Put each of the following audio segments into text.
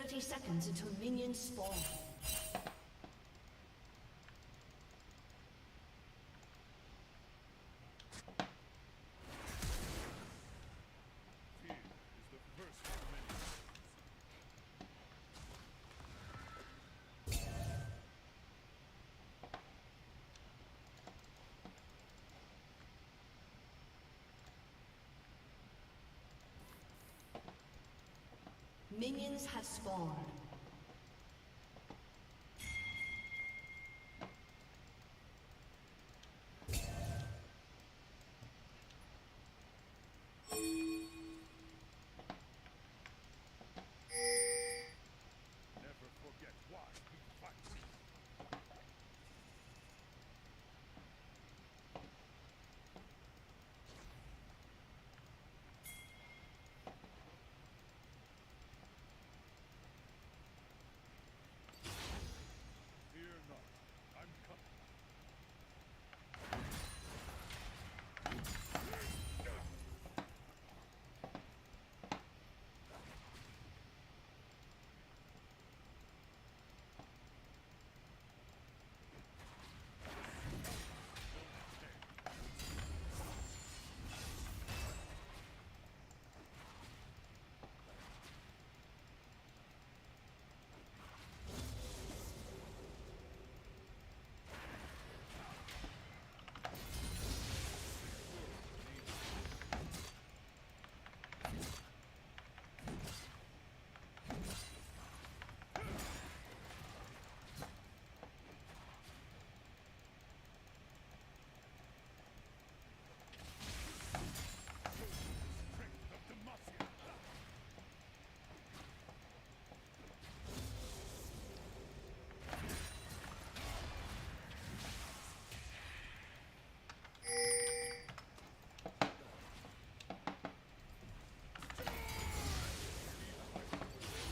30 seconds until minions spawn. Minions have spawned.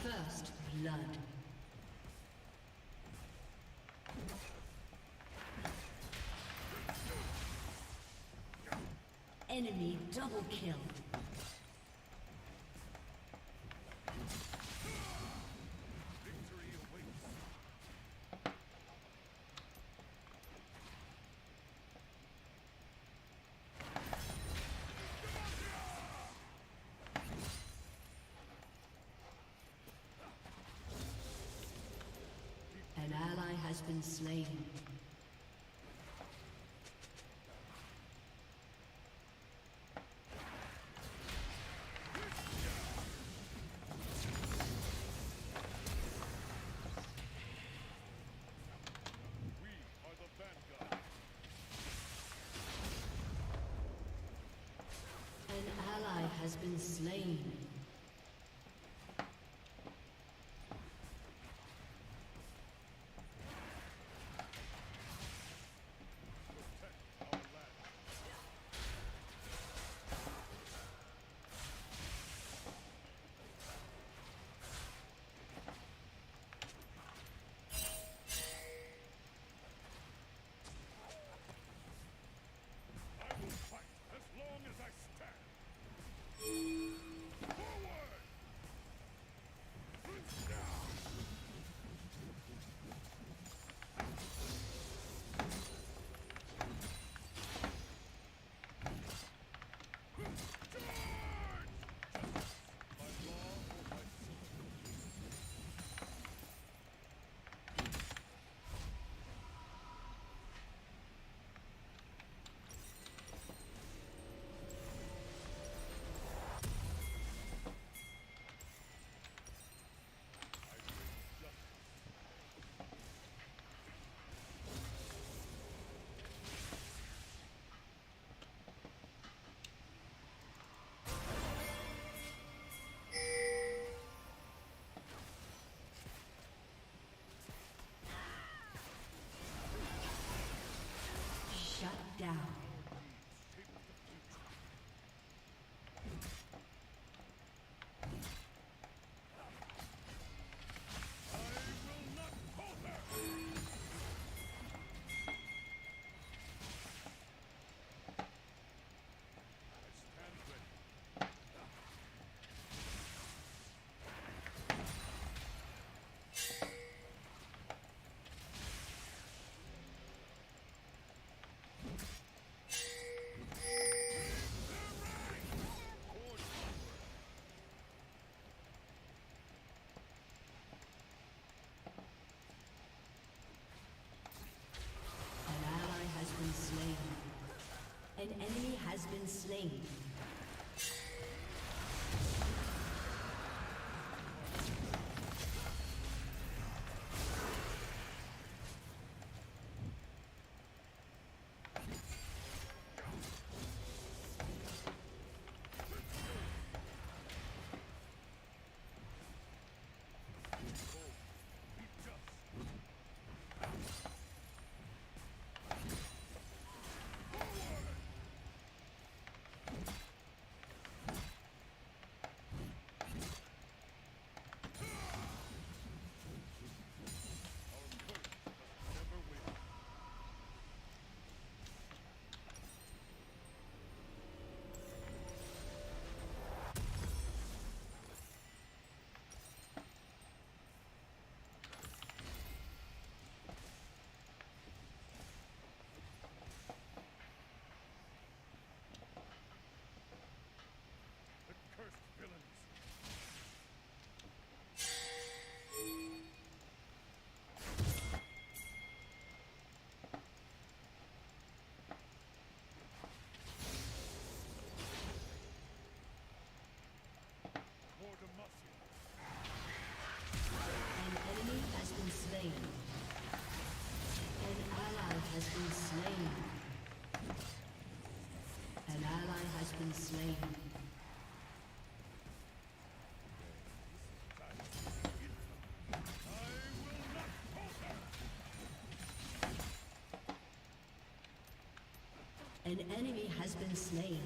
First blood. Enemy double kill. An ally has been slain. An ally has been slain. has been slain. Slain. An enemy has been slain.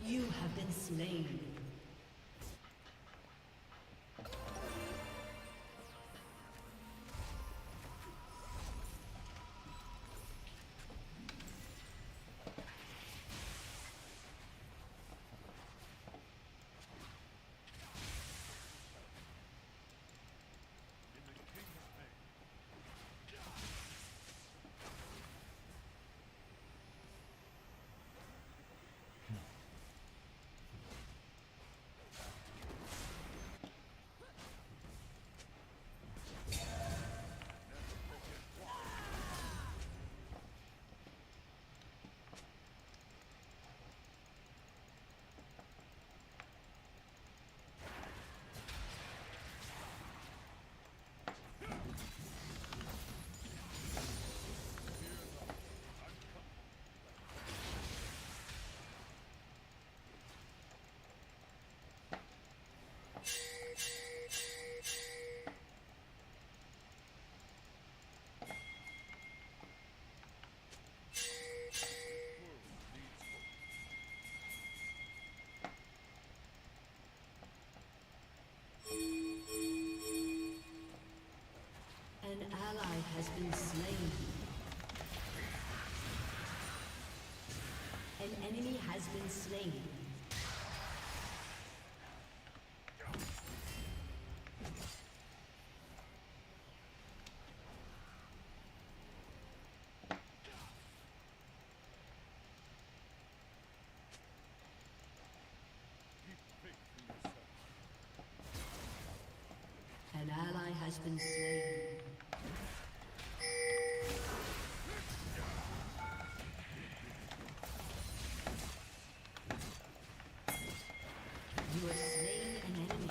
You have been slain. An ally has been slain. An enemy has been slain. An ally has been slain. You are slain an enemy.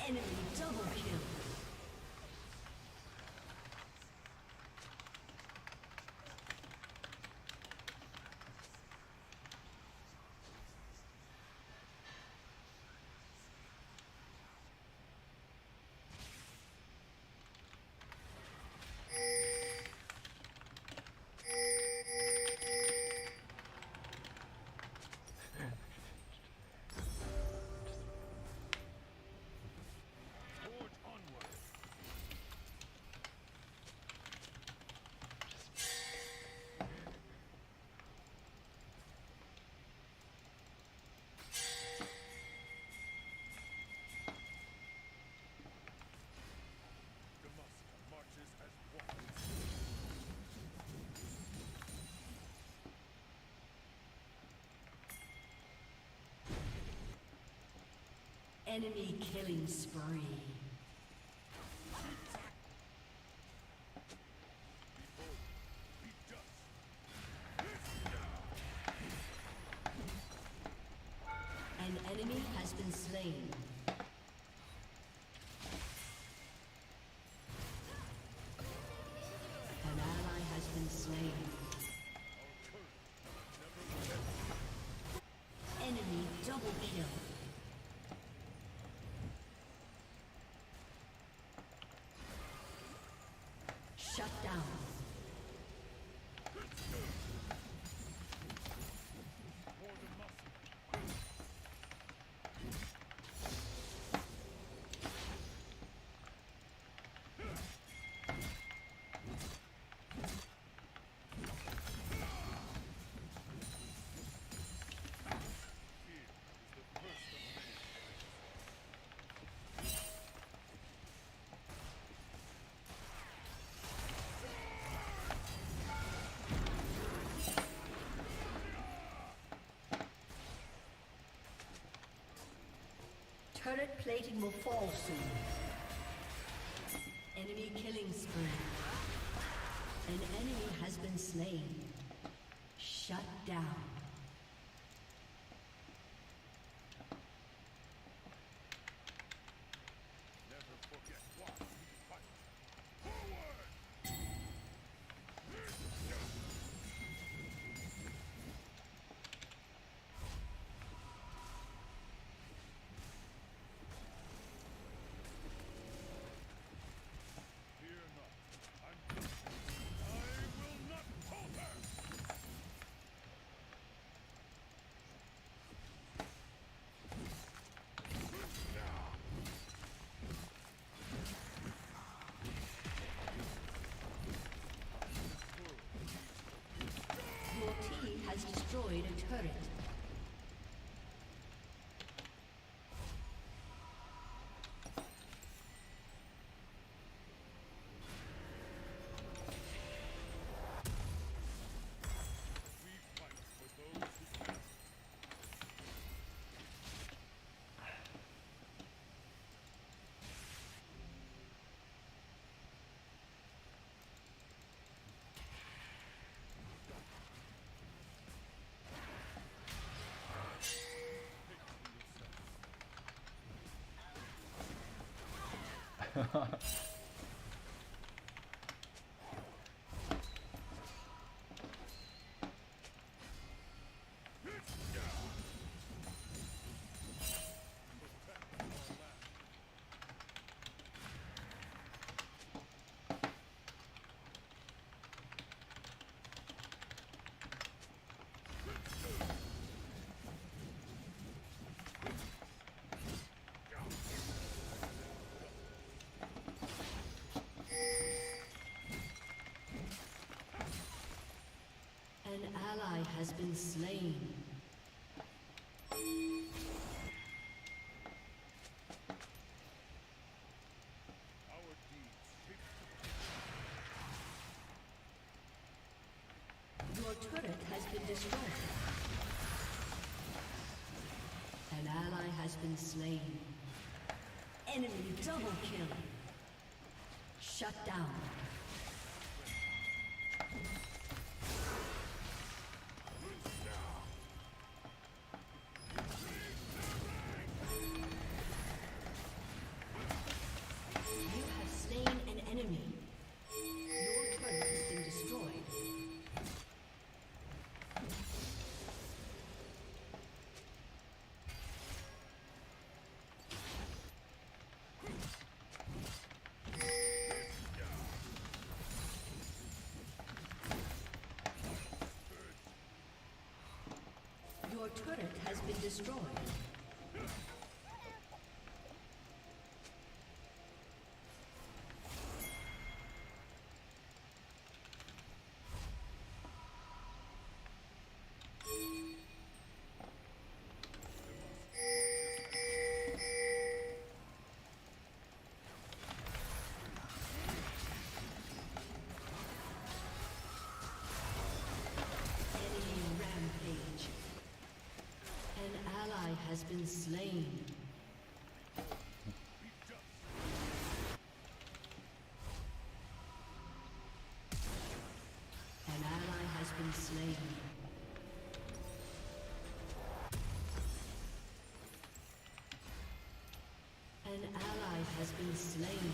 Enemy double kill. Enemy killing spree. An enemy has been slain. An ally has been slain. Enemy double kill. Shut down. Turret plating will fall soon. Enemy killing spree. An enemy has been slain. Shut down. Has destroyed a turret. An ally has been slain. Your turret has been destroyed. An ally has been slain. Enemy double kill. Shut down. turret has been destroyed. Has been slain. An ally has been slain. An ally has been slain.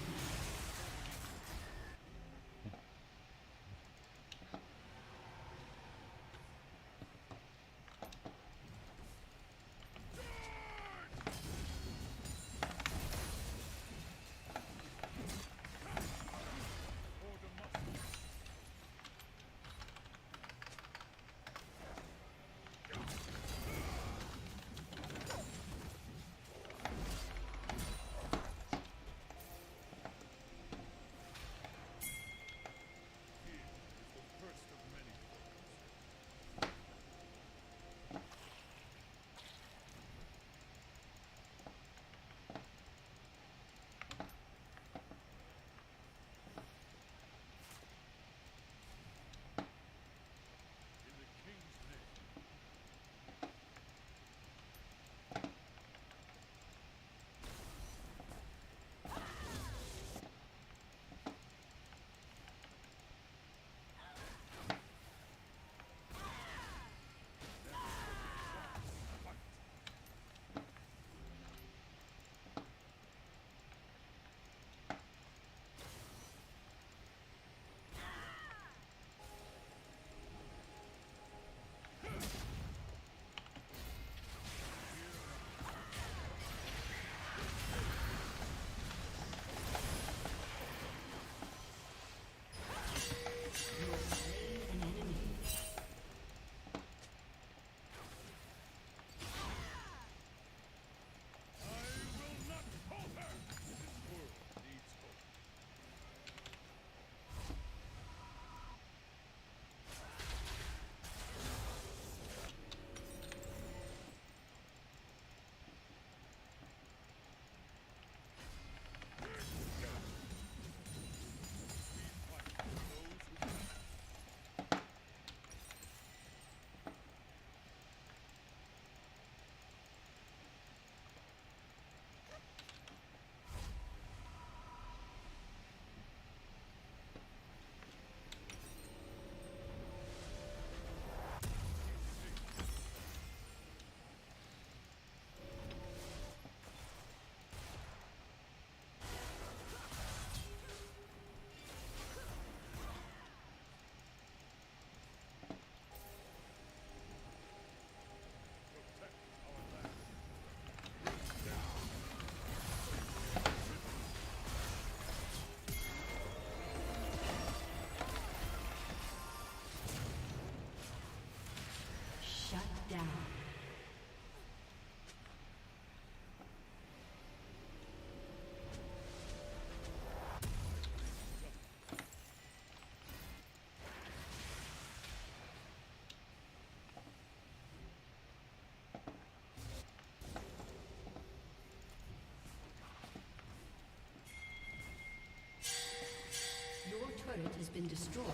turret has been destroyed.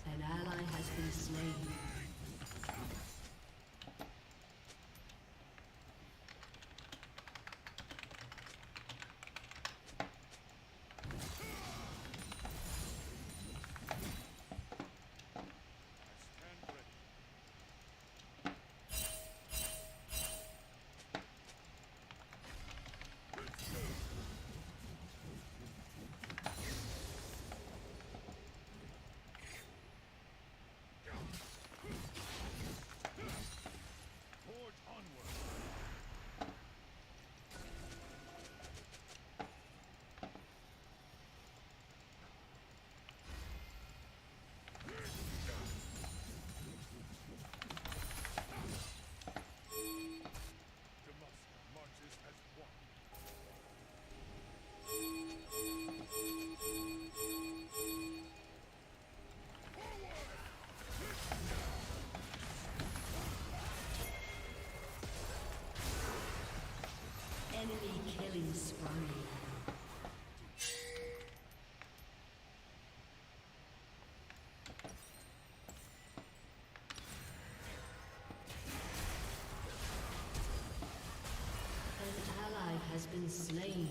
An ally has been slain. Enemy killing spree. Has been slain.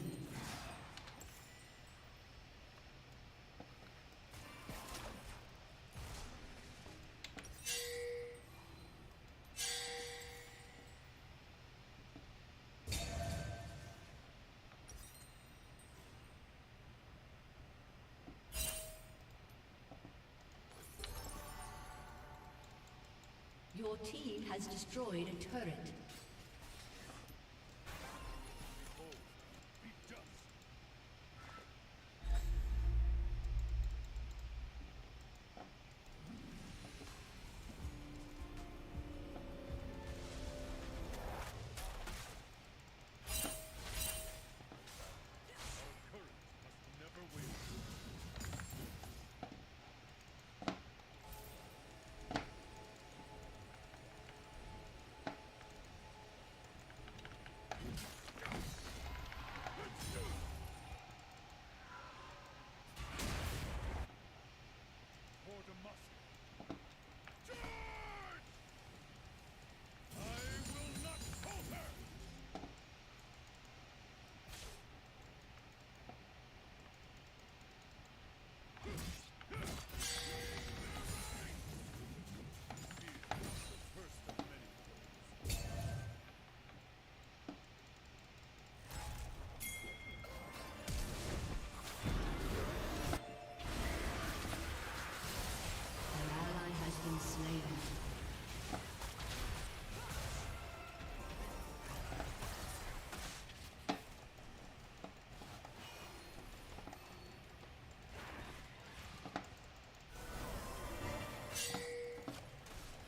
Your team has destroyed a turret.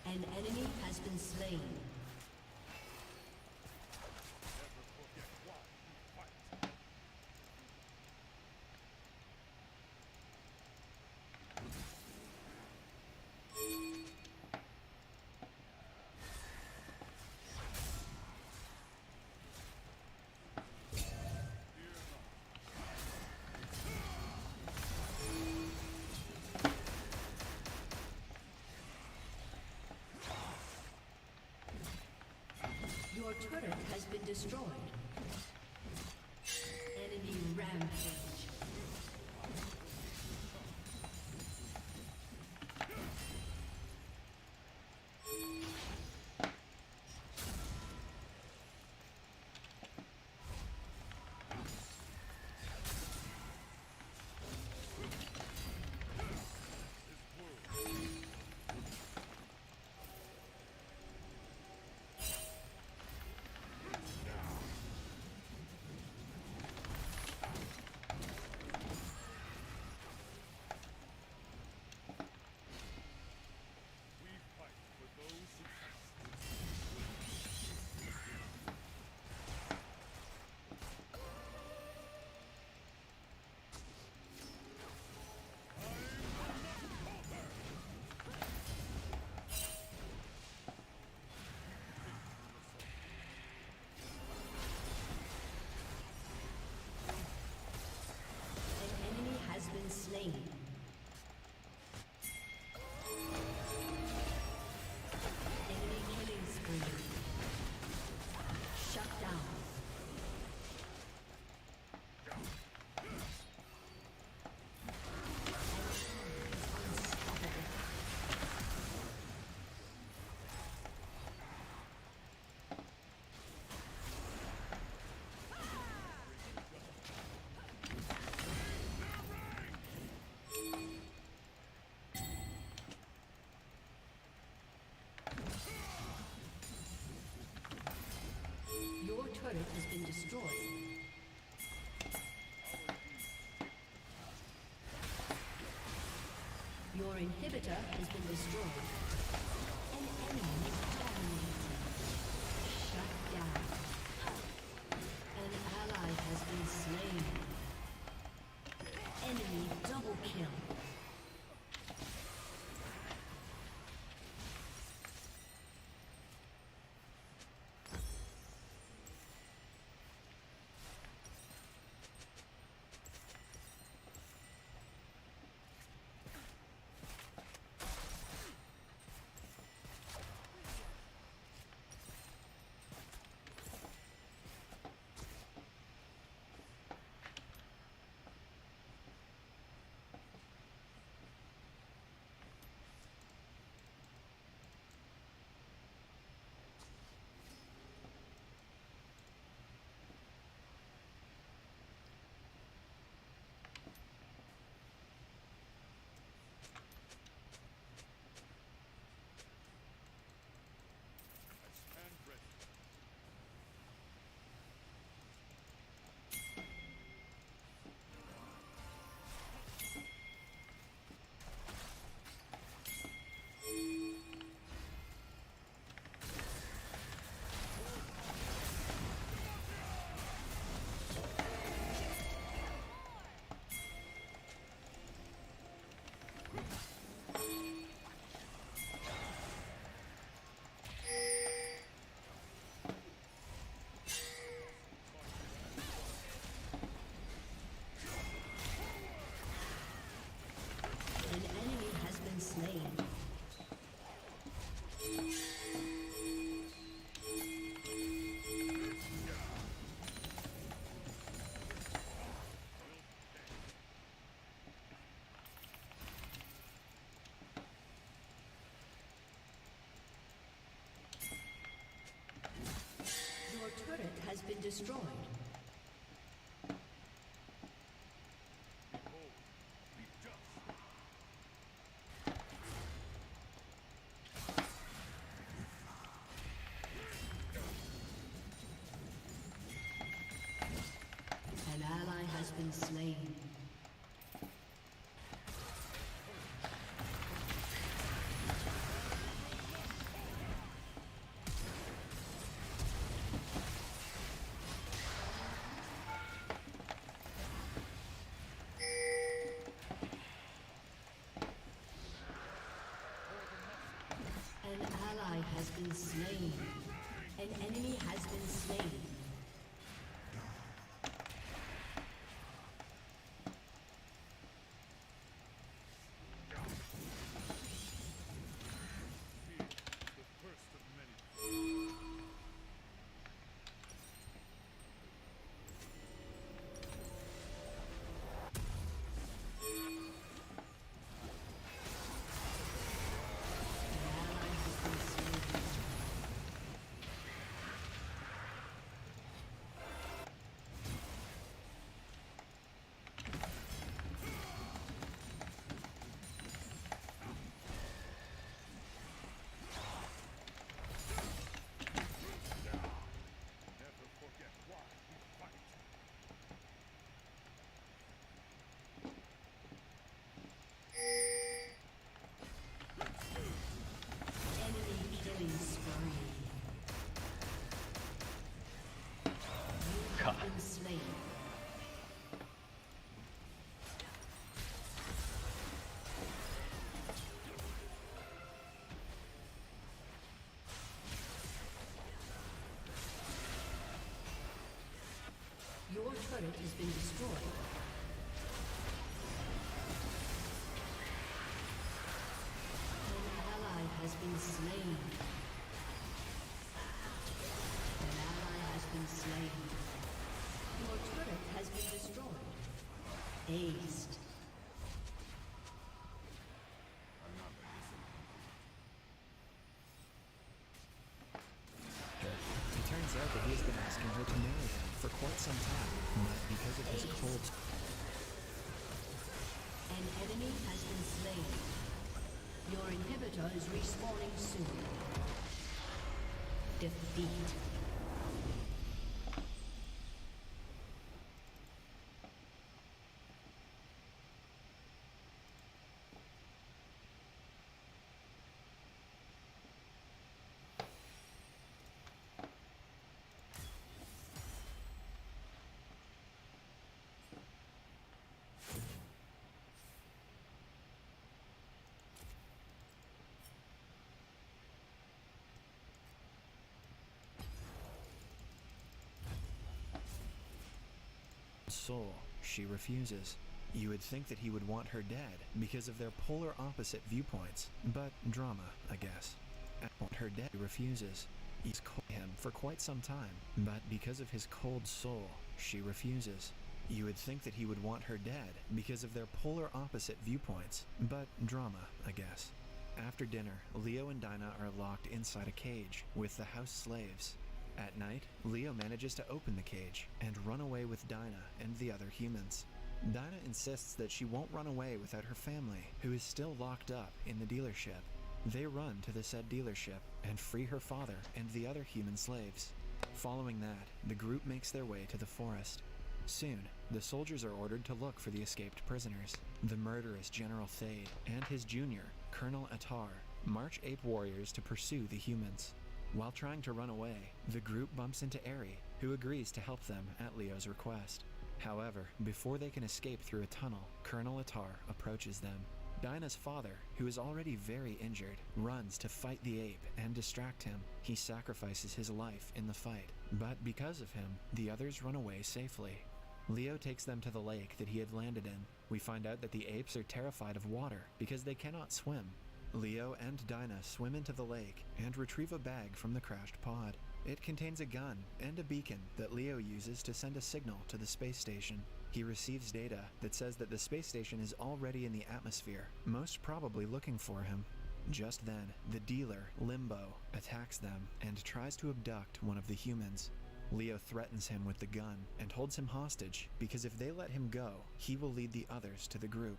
An enemy has been slain. Your turret has been destroyed. Enemy rampage. Slain. Enemy killing spree. Shut down. Turret has been destroyed. Your inhibitor has been destroyed. An enemy dominated. Shut down. An has been destroyed. An ally has been slain. An ally has been slain. An enemy has been slain. Slain. Your turret has been destroyed. An ally has been slain. An ally has been slain. Your turret has been destroyed. Aced. It turns out that he's been asking her to marry him for quite some time, but because of his cold... An enemy has been slain. Your inhibitor is respawning soon. Defeat. soul, she refuses. You would think that he would want her dead because of their polar opposite viewpoints, but drama, I guess. Her dead refuses. He's called him for quite some time, but because of his cold soul, she refuses. You would think that he would want her dead because of their polar opposite viewpoints, but drama, I guess. After dinner, Leo and Dinah are locked inside a cage with the house slaves. At night, Leo manages to open the cage and run away with Dinah and the other humans. Dinah insists that she won't run away without her family, who is still locked up in the dealership. They run to the said dealership and free her father and the other human slaves. Following that, the group makes their way to the forest. Soon, the soldiers are ordered to look for the escaped prisoners. The murderous General Thade and his junior, Colonel Attar, march ape warriors to pursue the humans. While trying to run away, the group bumps into Eri, who agrees to help them at Leo's request. However, before they can escape through a tunnel, Colonel Attar approaches them. Dinah's father, who is already very injured, runs to fight the ape and distract him. He sacrifices his life in the fight, but because of him, the others run away safely. Leo takes them to the lake that he had landed in. We find out that the apes are terrified of water because they cannot swim. Leo and Dinah swim into the lake and retrieve a bag from the crashed pod. It contains a gun and a beacon that Leo uses to send a signal to the space station. He receives data that says that the space station is already in the atmosphere, most probably looking for him. Just then, the dealer, Limbo, attacks them and tries to abduct one of the humans. Leo threatens him with the gun and holds him hostage because if they let him go, he will lead the others to the group.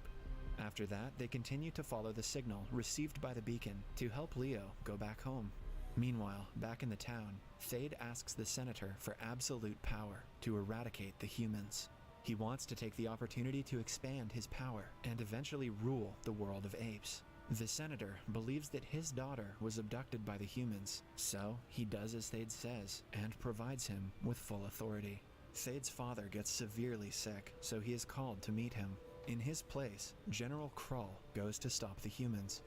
After that, they continue to follow the signal received by the beacon to help Leo go back home. Meanwhile, back in the town, Thade asks the Senator for absolute power to eradicate the humans. He wants to take the opportunity to expand his power and eventually rule the world of apes. The Senator believes that his daughter was abducted by the humans, so he does as Thade says and provides him with full authority. Thade's father gets severely sick, so he is called to meet him. In his place, General Krull goes to stop the humans.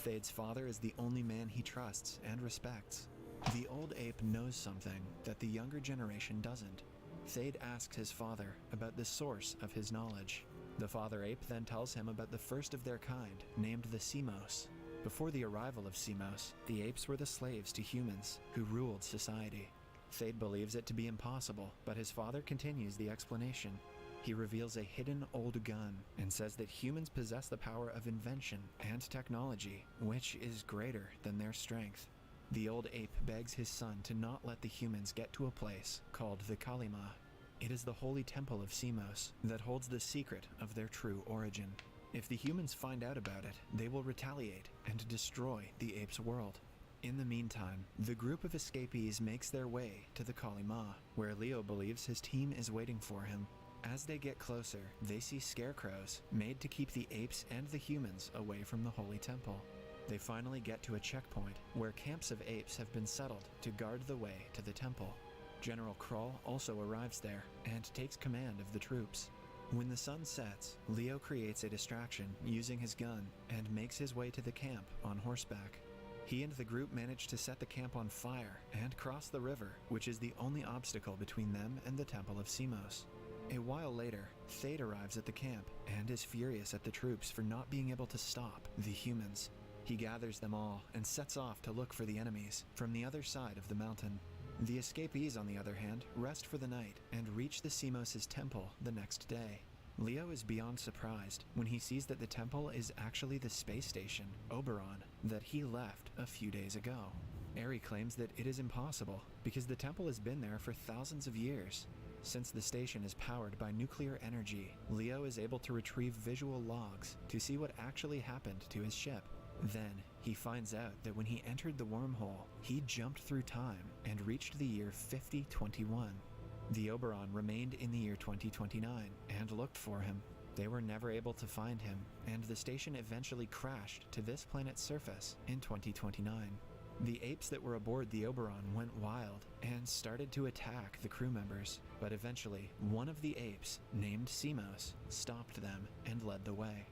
Thade's father is the only man he trusts and respects. The old ape knows something that the younger generation doesn't. Thade asks his father about the source of his knowledge. The father ape then tells him about the first of their kind, named the Semos. Before the arrival of Semos, the apes were the slaves to humans who ruled society. Thade believes it to be impossible, but his father continues the explanation. He reveals a hidden old gun and says that humans possess the power of invention and technology, which is greater than their strength. The old ape begs his son to not let the humans get to a place called the Kalima. It is the holy temple of Semos that holds the secret of their true origin. If the humans find out about it, they will retaliate and destroy the ape's world. In the meantime, the group of escapees makes their way to the Kalima, where Leo believes his team is waiting for him. As they get closer, they see scarecrows made to keep the apes and the humans away from the holy temple. They finally get to a checkpoint where camps of apes have been settled to guard the way to the temple. General Krull also arrives there and takes command of the troops. When the sun sets, Leo creates a distraction using his gun and makes his way to the camp on horseback. He and the group manage to set the camp on fire and cross the river, which is the only obstacle between them and the Temple of Semos. A while later, Thade arrives at the camp and is furious at the troops for not being able to stop the humans. He gathers them all and sets off to look for the enemies from the other side of the mountain. The escapees, on the other hand, rest for the night and reach the Semos' temple the next day. Leo is beyond surprised when he sees that the temple is actually the space station, Oberon, that he left a few days ago. Eri claims that it is impossible because the temple has been there for thousands of years. Since the station is powered by nuclear energy, Leo is able to retrieve visual logs to see what actually happened to his ship. Then, he finds out that when he entered the wormhole, he jumped through time and reached the year 5021. The Oberon remained in the year 2029 and looked for him. They were never able to find him, and the station eventually crashed to this planet's surface in 2029. The apes that were aboard the Oberon went wild and started to attack the crew members, but eventually, one of the apes, named Semos, stopped them and led the way.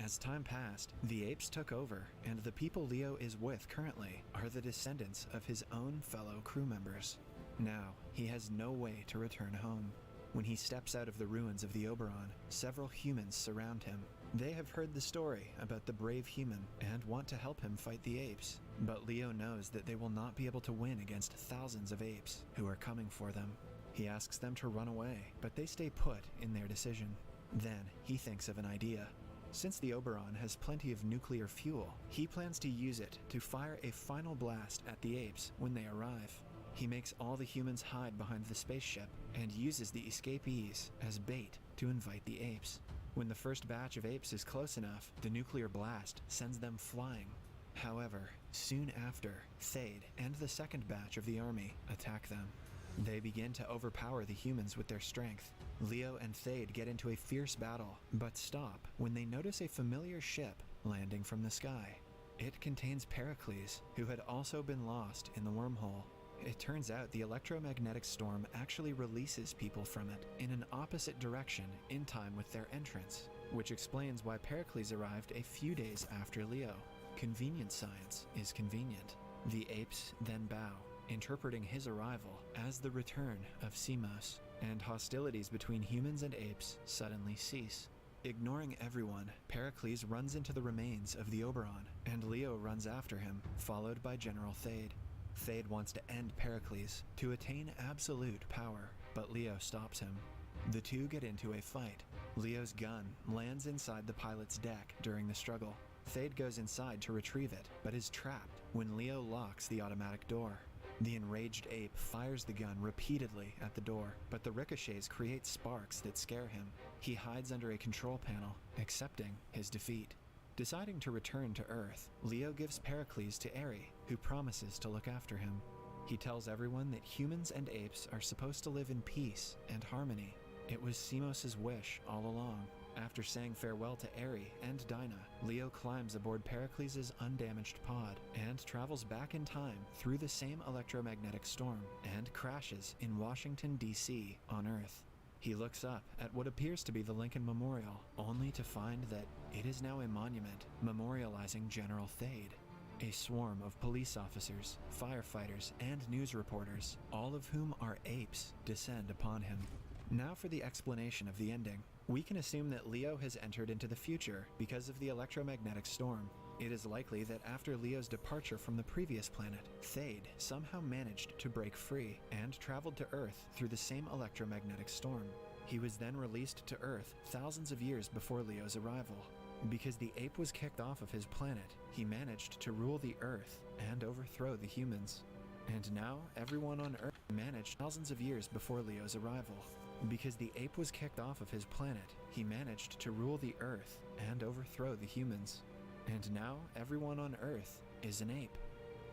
As time passed, the apes took over, and the people Leo is with currently are the descendants of his own fellow crew members. Now, he has no way to return home. When he steps out of the ruins of the Oberon, several humans surround him. They have heard the story about the brave human and want to help him fight the apes. But Leo knows that they will not be able to win against thousands of apes who are coming for them. He asks them to run away, but they stay put in their decision. Then, he thinks of an idea. Since the Oberon has plenty of nuclear fuel, he plans to use it to fire a final blast at the apes when they arrive. He makes all the humans hide behind the spaceship and uses the escapees as bait to invite the apes. When the first batch of apes is close enough, the nuclear blast sends them flying. However, soon after, Thade and the second batch of the army attack them. They begin to overpower the humans with their strength. Leo and Thade get into a fierce battle, but stop when they notice a familiar ship landing from the sky. It contains Pericles, who had also been lost in the wormhole. It turns out the electromagnetic storm actually releases people from it in an opposite direction in time with their entrance, which explains why Pericles arrived a few days after Leo. Convenient science is convenient. The apes then bow, interpreting his arrival as the return of Semos, and hostilities between humans and apes suddenly cease. Ignoring everyone, Pericles runs into the remains of the Oberon, and Leo runs after him, followed by General Thade. Thade wants to end Pericles to attain absolute power, but Leo stops him. The two get into a fight. Leo's gun lands inside the pilot's deck during the struggle. Thade goes inside to retrieve it, but is trapped when Leo locks the automatic door. The enraged ape fires the gun repeatedly at the door, but the ricochets create sparks that scare him. He hides under a control panel, accepting his defeat. Deciding to return to Earth, Leo gives Pericles to Eri, who promises to look after him. He tells everyone that humans and apes are supposed to live in peace and harmony. It was Simos's wish all along. After saying farewell to Eri and Dinah, Leo climbs aboard Pericles' undamaged pod and travels back in time through the same electromagnetic storm and crashes in Washington, D.C. on Earth. He looks up at what appears to be the Lincoln Memorial, only to find that it is now a monument memorializing General Thade. A swarm of police officers, firefighters, and news reporters, all of whom are apes, descend upon him. Now for the explanation of the ending. We can assume that Leo has entered into the future because of the electromagnetic storm. It is likely that after Leo's departure from the previous planet, Thade somehow managed to break free and traveled to Earth through the same electromagnetic storm. He was then released to Earth thousands of years before Leo's arrival. Because the ape was kicked off of his planet, he managed to rule the Earth and overthrow the humans. And now everyone on Earth managed thousands of years before Leo's arrival. Because the ape was kicked off of his planet, he managed to rule the Earth and overthrow the humans. And now everyone on Earth is an ape.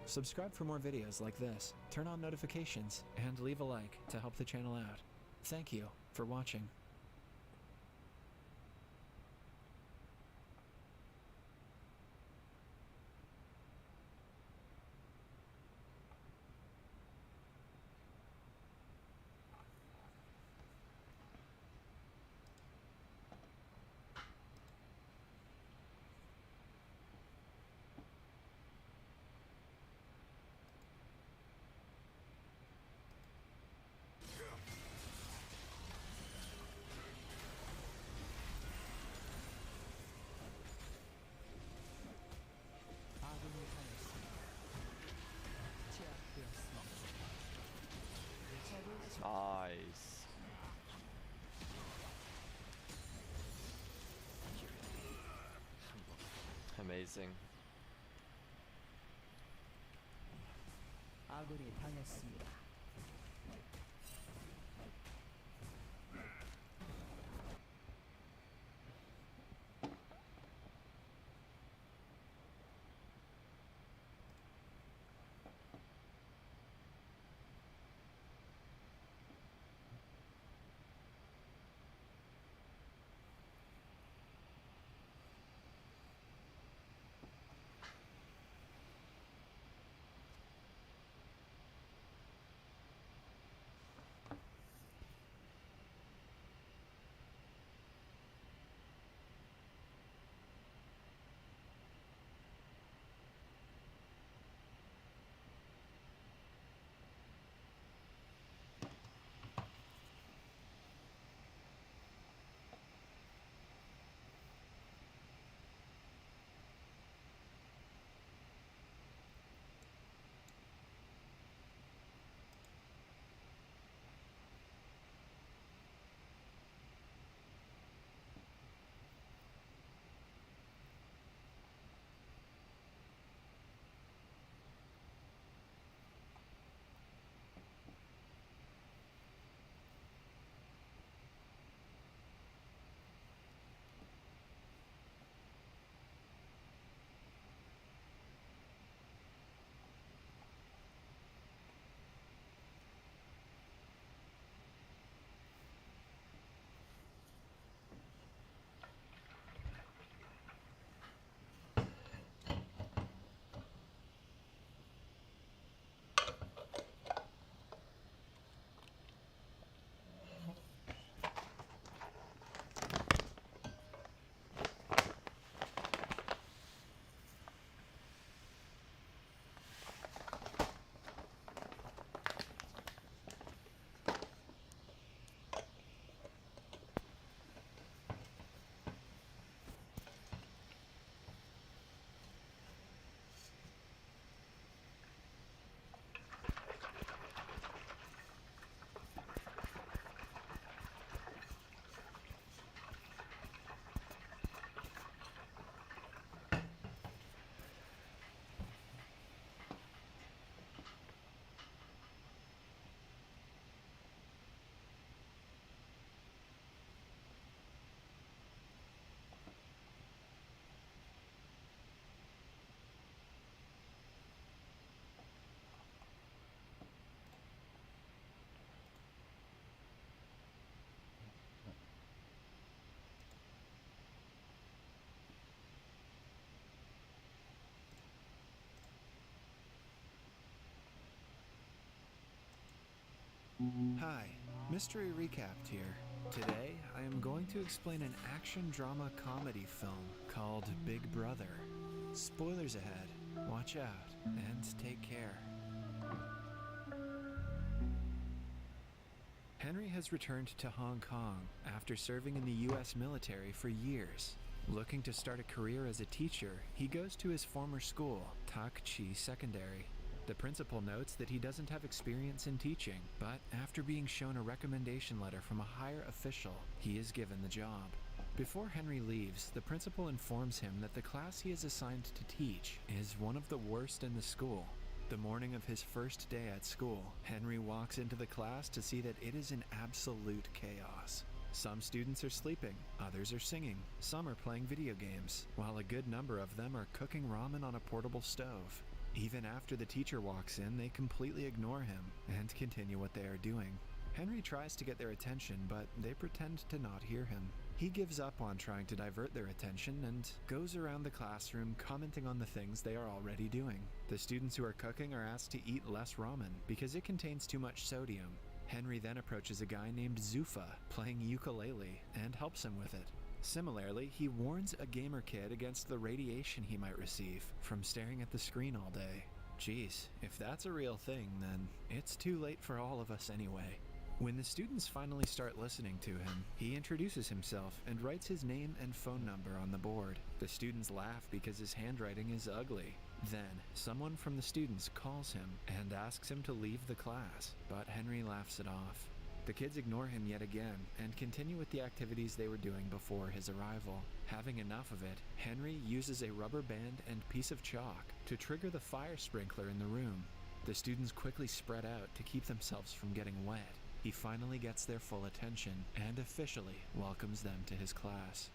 Subscribe for more videos like this, turn on notifications, and leave a like to help the channel out. Thank you for watching. Nice. Amazing. 아군이 당했습니다. Hi, Mystery Recapped here. Today, I am going to explain an action drama comedy film called Big Brother. Spoilers ahead. Watch out and take care. Henry has returned to Hong Kong after serving in the US military for years. Looking to start a career as a teacher, he goes to his former school, Tak Chi Secondary. The principal notes that he doesn't have experience in teaching, but after being shown a recommendation letter from a higher official, he is given the job. Before Henry leaves, the principal informs him that the class he is assigned to teach is one of the worst in the school. The morning of his first day at school, Henry walks into the class to see that it is in absolute chaos. Some students are sleeping, others are singing, some are playing video games, while a good number of them are cooking ramen on a portable stove. Even after the teacher walks in, they completely ignore him and continue what they are doing. Henry tries to get their attention, but they pretend to not hear him. He gives up on trying to divert their attention and goes around the classroom commenting on the things they are already doing. The students who are cooking are asked to eat less ramen because it contains too much sodium. Henry then approaches a guy named Zufa playing ukulele and helps him with it. Similarly, he warns a gamer kid against the radiation he might receive from staring at the screen all day. Geez, if that's a real thing, then it's too late for all of us anyway. When the students finally start listening to him, he introduces himself and writes his name and phone number on the board. The students laugh because his handwriting is ugly. Then, someone from the students calls him and asks him to leave the class, but Henry laughs it off. The kids ignore him yet again and continue with the activities they were doing before his arrival. Having enough of it, Henry uses a rubber band and piece of chalk to trigger the fire sprinkler in the room. The students quickly spread out to keep themselves from getting wet. He finally gets their full attention and officially welcomes them to his class.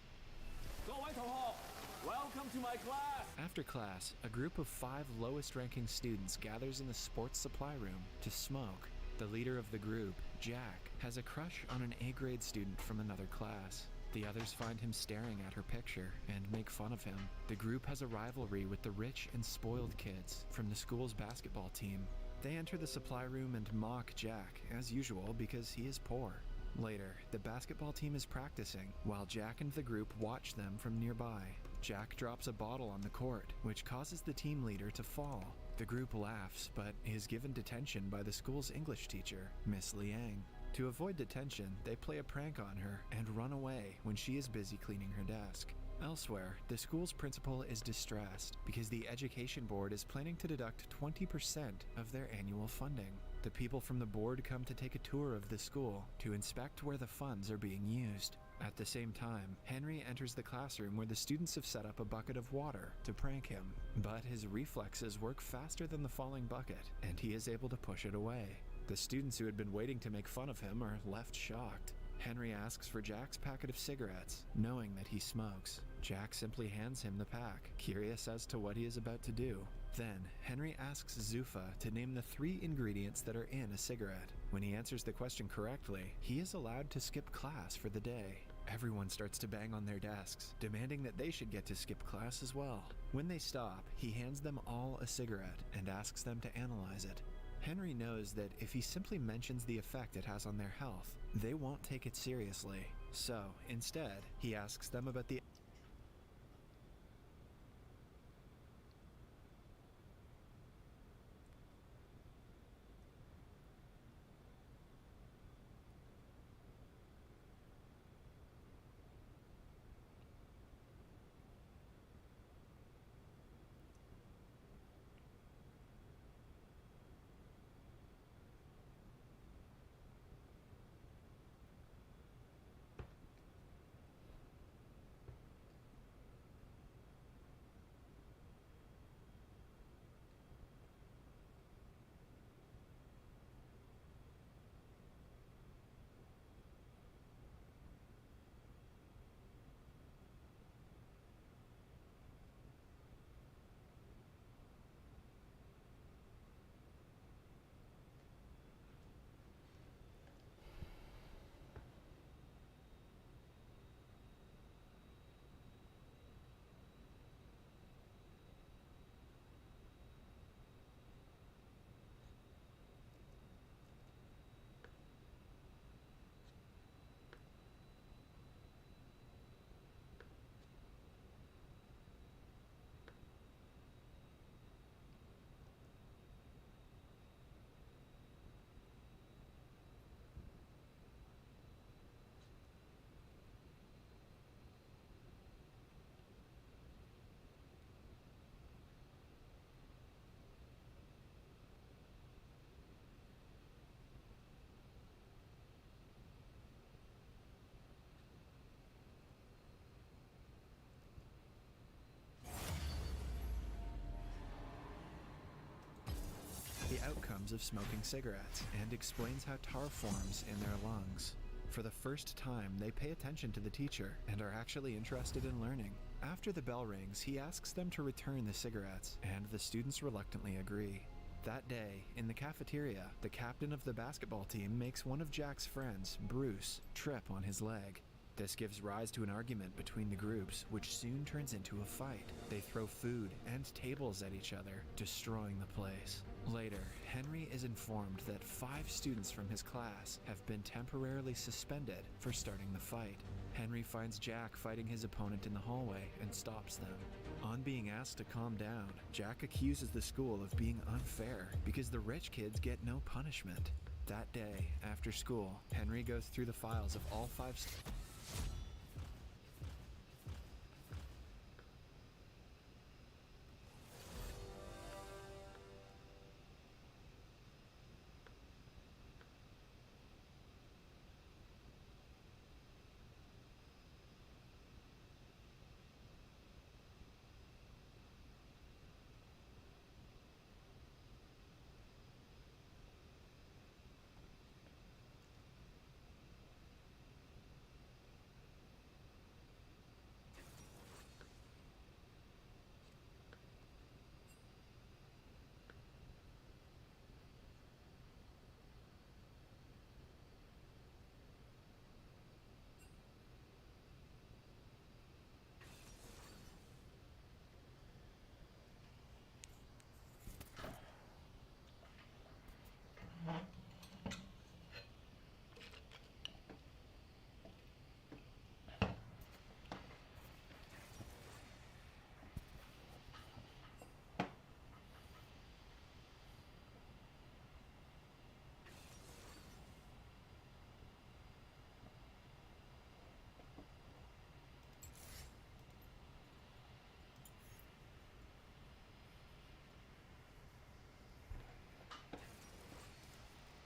Welcome to my class! After class, a group of 5 lowest-ranking students gathers in the sports supply room to smoke. The leader of the group, Jack, has a crush on an A-grade student from another class. The others find him staring at her picture and make fun of him. The group has a rivalry with the rich and spoiled kids from the school's basketball team. They enter the supply room and mock Jack, as usual, because he is poor. Later, the basketball team is practicing, while Jack and the group watch them from nearby. Jack drops a bottle on the court, which causes the team leader to fall. The group laughs, but is given detention by the school's English teacher, Miss Liang. To avoid detention, they play a prank on her and run away when she is busy cleaning her desk. Elsewhere, the school's principal is distressed because the education board is planning to deduct 20% of their annual funding. The people from the board come to take a tour of the school to inspect where the funds are being used. At the same time, Henry enters the classroom where the students have set up a bucket of water to prank him. But his reflexes work faster than the falling bucket, and he is able to push it away. The students who had been waiting to make fun of him are left shocked. Henry asks for Jack's packet of cigarettes, knowing that he smokes. Jack simply hands him the pack, curious as to what he is about to do. Then, Henry asks Zufa to name the 3 ingredients that are in a cigarette. When he answers the question correctly, he is allowed to skip class for the day. Everyone starts to bang on their desks, demanding that they should get to skip class as well. When they stop, he hands them all a cigarette and asks them to analyze it. Henry knows that if he simply mentions the effect it has on their health, they won't take it seriously. So, instead, he asks them about the the outcomes of smoking cigarettes and explains how tar forms in their lungs. For the first time, they pay attention to the teacher and are actually interested in learning. After the bell rings, he asks them to return the cigarettes, and the students reluctantly agree. That day, in the cafeteria, the captain of the basketball team makes one of Jack's friends, Bruce, trip on his leg. This gives rise to an argument between the groups, which soon turns into a fight. They throw food and tables at each other, destroying the place. Later, Henry is informed that 5 students from his class have been temporarily suspended for starting the fight. Henry finds Jack fighting his opponent in the hallway and stops them. On being asked to calm down, Jack accuses the school of being unfair because the rich kids get no punishment. That day, after school, Henry goes through the files of all 5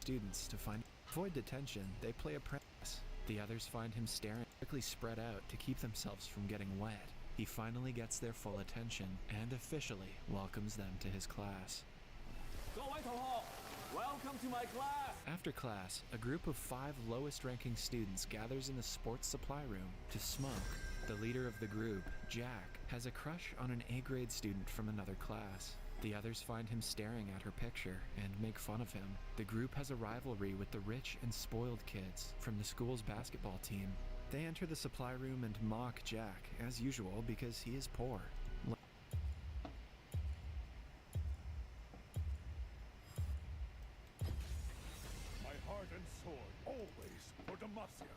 students to avoid detention. They play a practice. The others find him staring, quickly spread out to keep themselves from getting wet. He finally gets their full attention and officially welcomes them to his class. Welcome to my class! After class, a group of 5 lowest-ranking students gathers in the sports supply room to smoke. The leader of the group, Jack, has a crush on an A-grade student from another class. The others find him staring at her picture and make fun of him. The group has a rivalry with the rich and spoiled kids from the school's basketball team. They enter the supply room and mock Jack, as usual, because he is poor. My heart and sword, always for Demacia.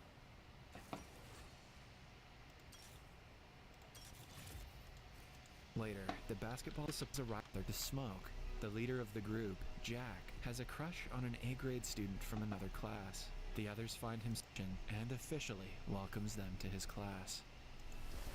Later, the basketball subs arrive to smoke. The leader of the group, Jack, has a crush on an A-grade student from another class. The others find him and officially welcomes them to his class.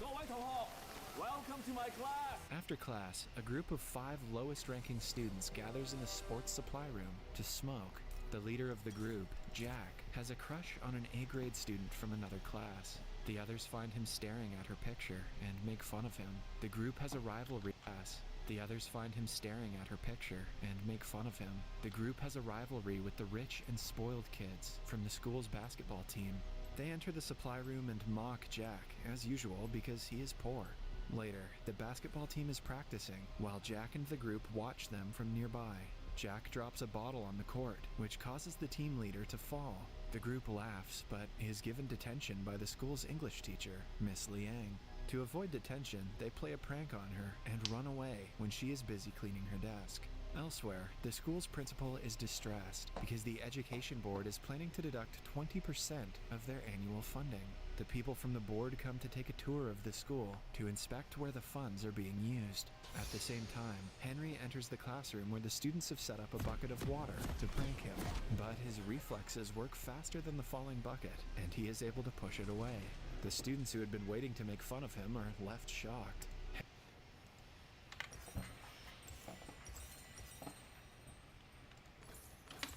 Welcome to my class! After class, a group of 5 lowest-ranking students gathers in the sports supply room to smoke. The leader of the group, Jack, has a crush on an A-grade student from another class. The others find him staring at her picture and make fun of him. The group has a rivalry class. The others find him staring at her picture and make fun of him. The group has a rivalry with the rich and spoiled kids from the school's basketball team. They enter the supply room and mock Jack, as usual, because he is poor. Later, the basketball team is practicing, while Jack and the group watch them from nearby. Jack drops a bottle on the court, which causes the team leader to fall. The group laughs, but is given detention by the school's English teacher, Miss Liang. To avoid detention, they play a prank on her and run away when she is busy cleaning her desk. Elsewhere, the school's principal is distressed because the education board is planning to deduct 20% of their annual funding. The people from the board come to take a tour of the school to inspect where the funds are being used. At the same time, Henry enters the classroom where the students have set up a bucket of water to prank him. But his reflexes work faster than the falling bucket, and he is able to push it away. The students who had been waiting to make fun of him are left shocked.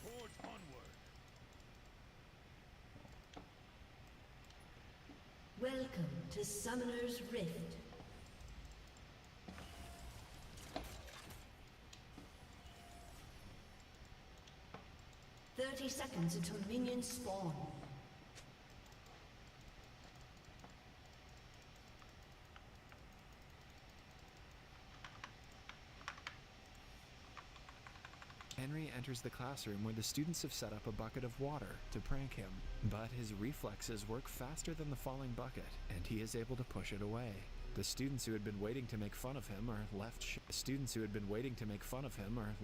Forge onward. Welcome to Summoner's Rift. 30 seconds until minions spawn. Henry enters the classroom where the students have set up a bucket of water to prank him, but his reflexes work faster than the falling bucket, and he is able to push it away. The students who had been waiting to make fun of him are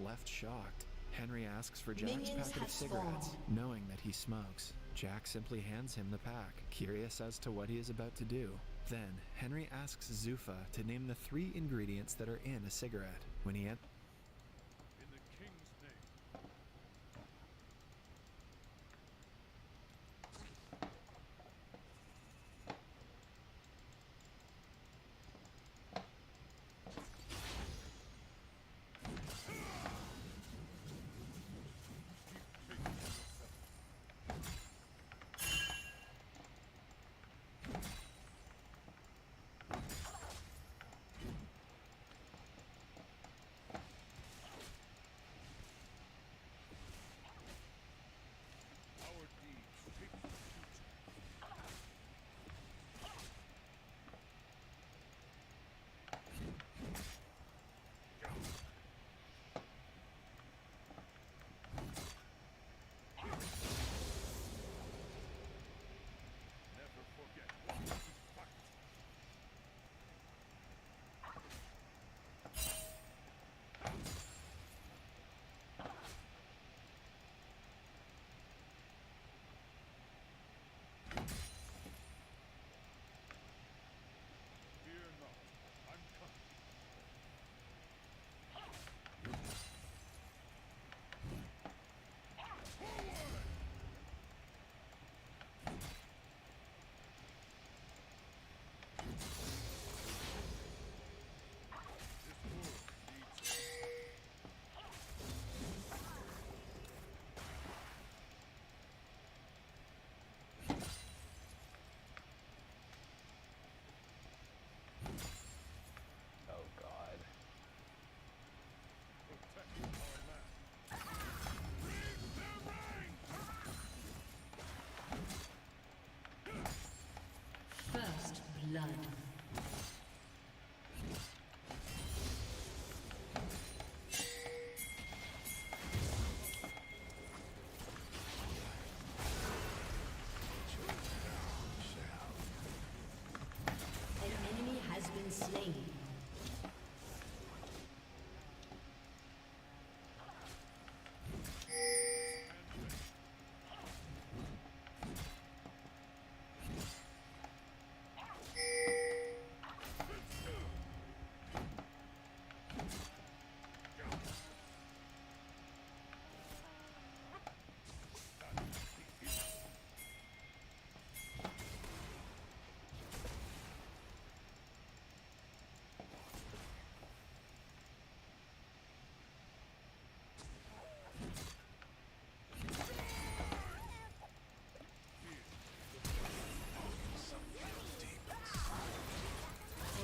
left shocked. Henry asks for Jack's Minions packet of have cigarettes, spawned. knowing that he smokes. Jack simply hands him the pack, curious as to what he is about to do. Then, Henry asks Zufa to name the 3 ingredients that are in a cigarette. When he In the king's name. Our deeds shape the future. Never forget what you fight. Fear not, I'm coming. Forward! This world needs Oh god. protect our land. Bring their ranks! First blood. An enemy has been slain.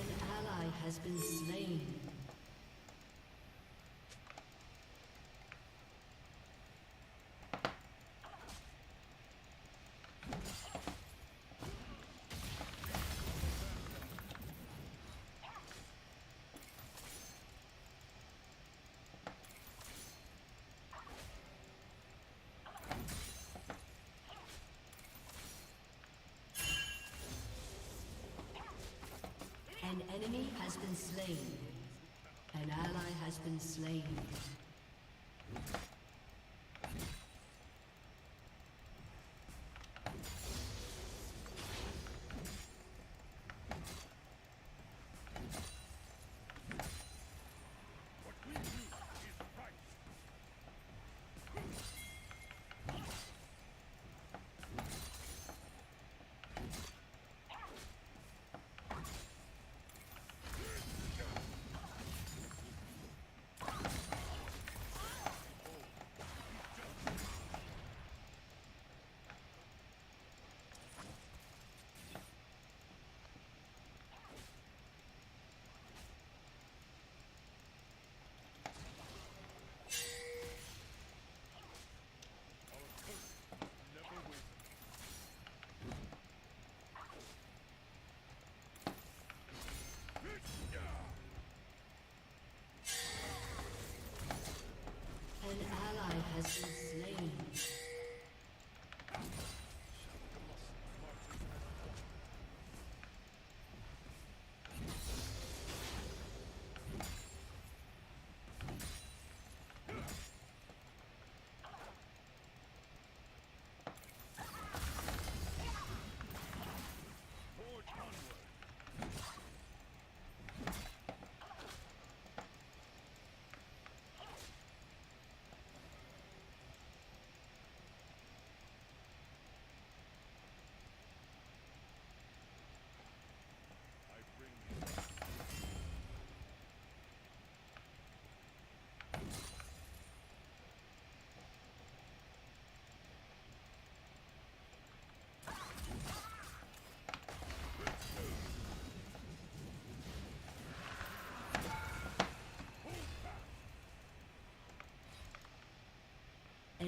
An ally has been slain. An enemy has been slain. An ally has been slain. What we do is right.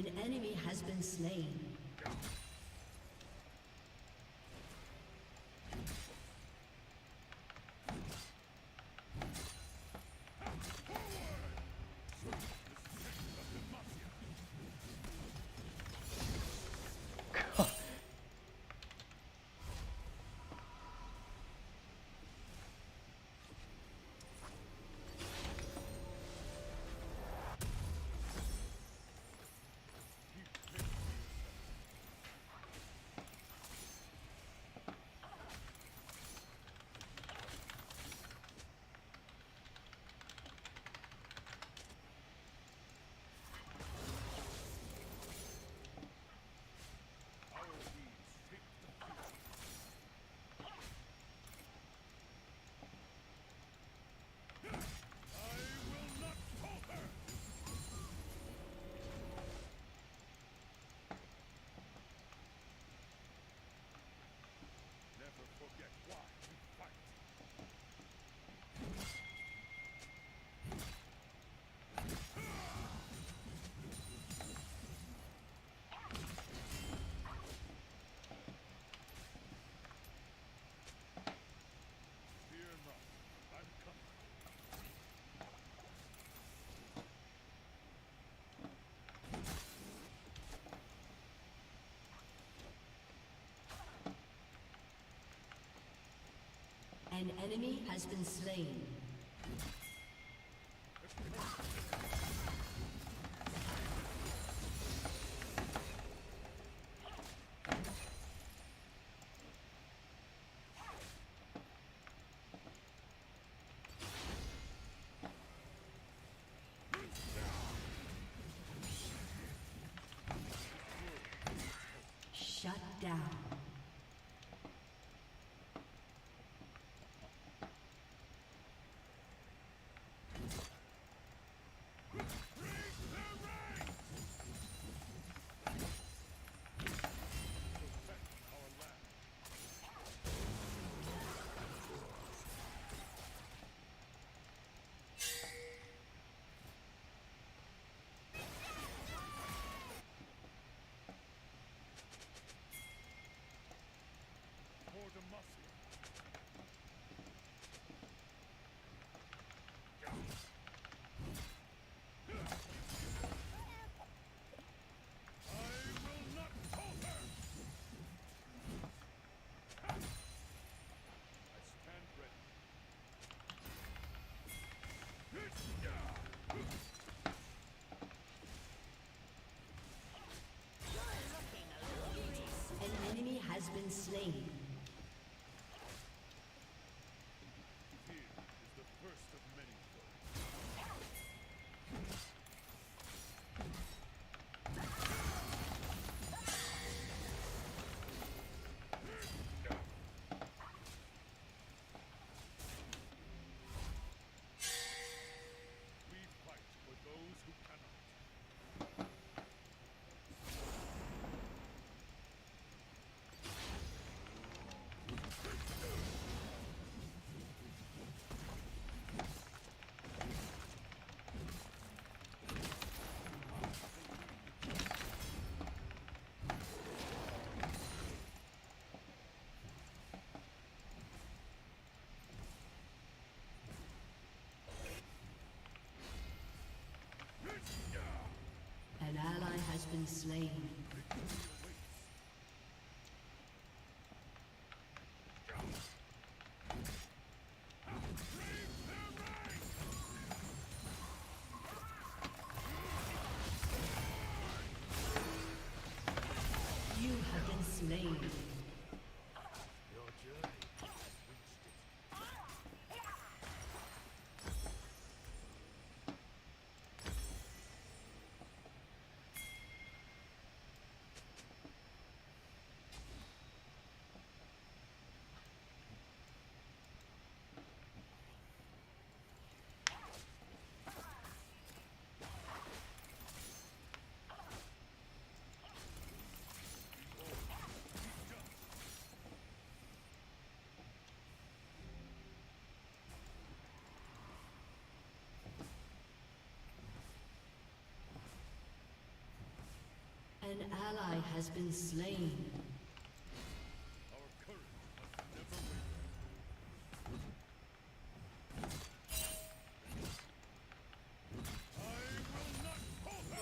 An enemy has been slain. An enemy has been slain. Shut down. An enemy has been slain. An ally has been slain. You have been slain. An ally has been slain. Our courage must never waver. I will not falter!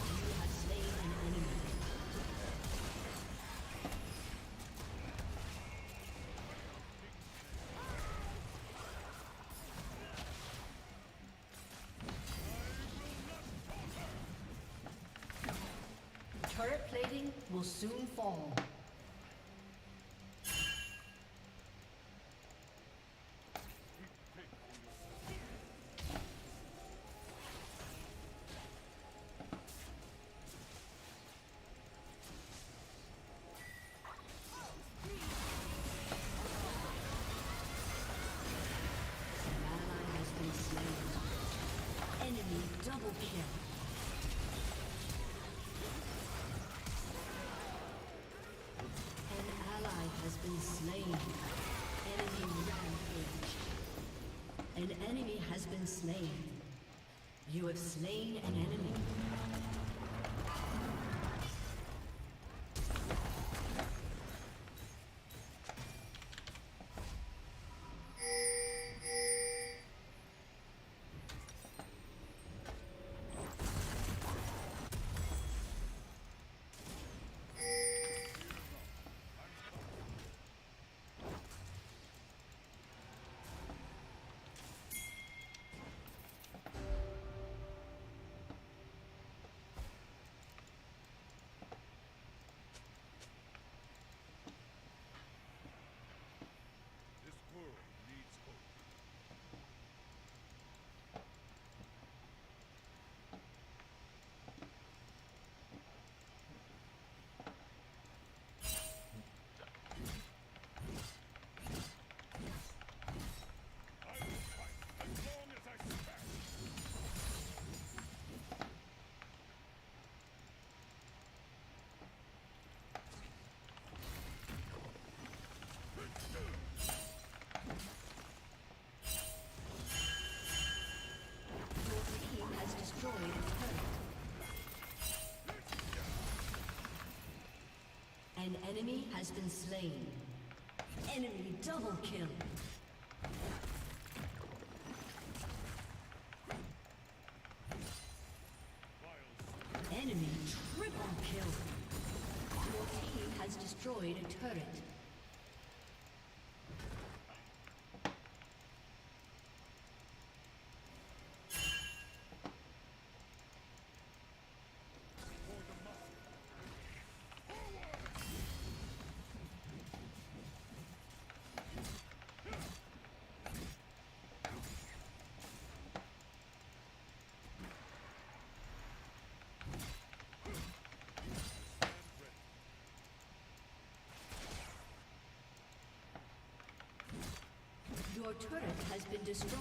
You have slain an enemy. Turret plating will soon fall. An ally has been slain. Enemy double kill. An ally has been slain. Enemy rampage. An enemy has been slain. You have slain an enemy. This world needs hope. I will fight as long as I stand. Your team has destroyed a turret. An enemy has been slain. Enemy double kill. Enemy triple kill. Your team has destroyed a turret. Your turret has been destroyed.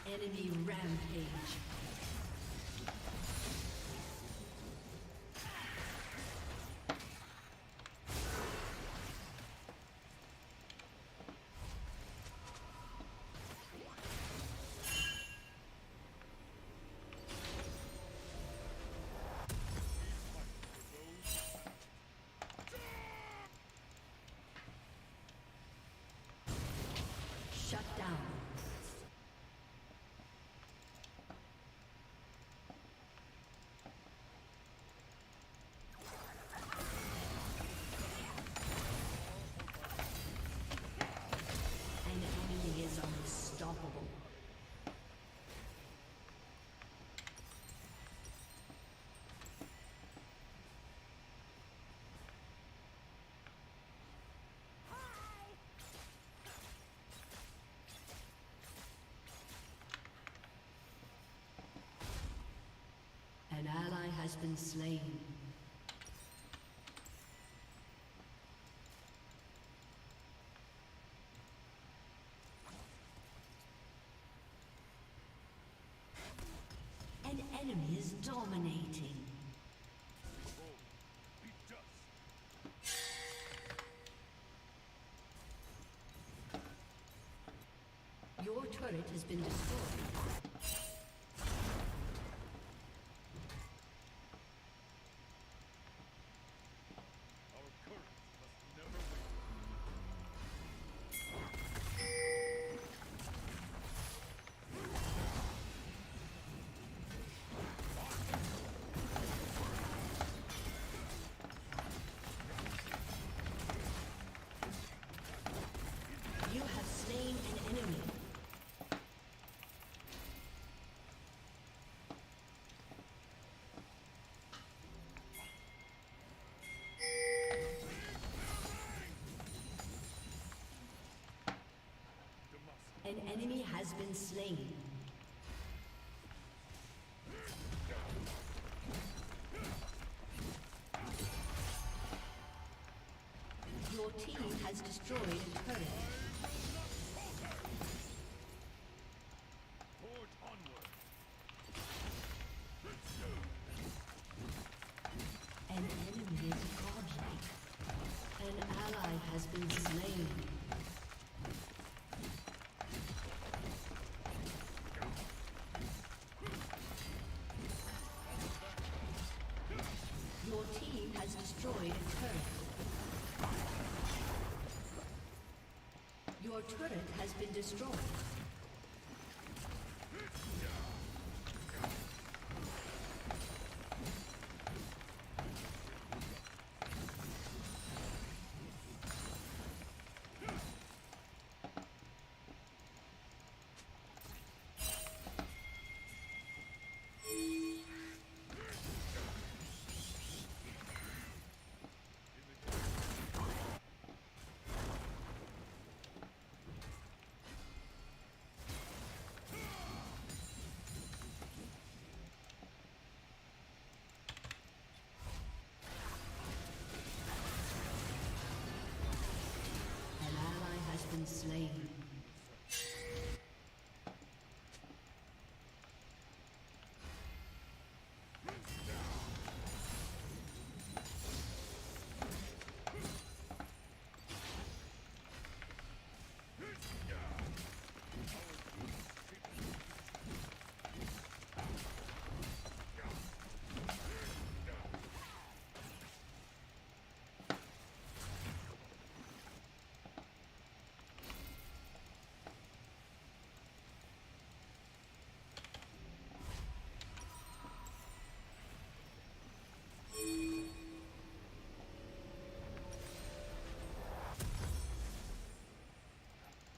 Enemy rampage. has been slain. An enemy is dominating. Be dust. Your turret has been destroyed. Our courage must never waver. You have slain an enemy. An enemy has been slain. Your team has destroyed a turret. Forge onward. An enemy is godlike. An ally has been slain. Your team has destroyed a turret. Your turret has been destroyed. An ally has been slain.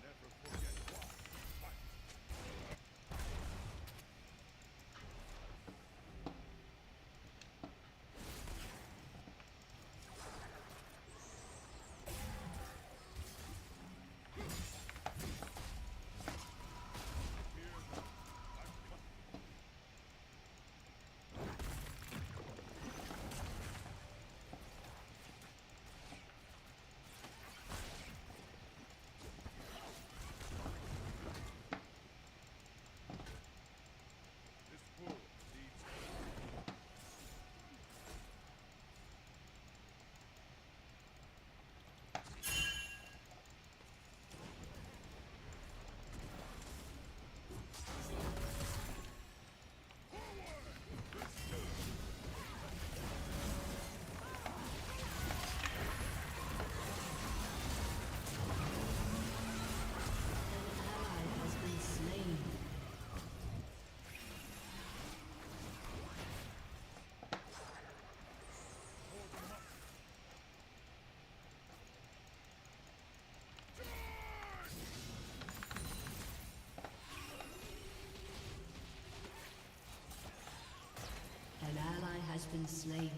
Never forget why. Fight. This bull needs An ally has been slain. An ally has been slain.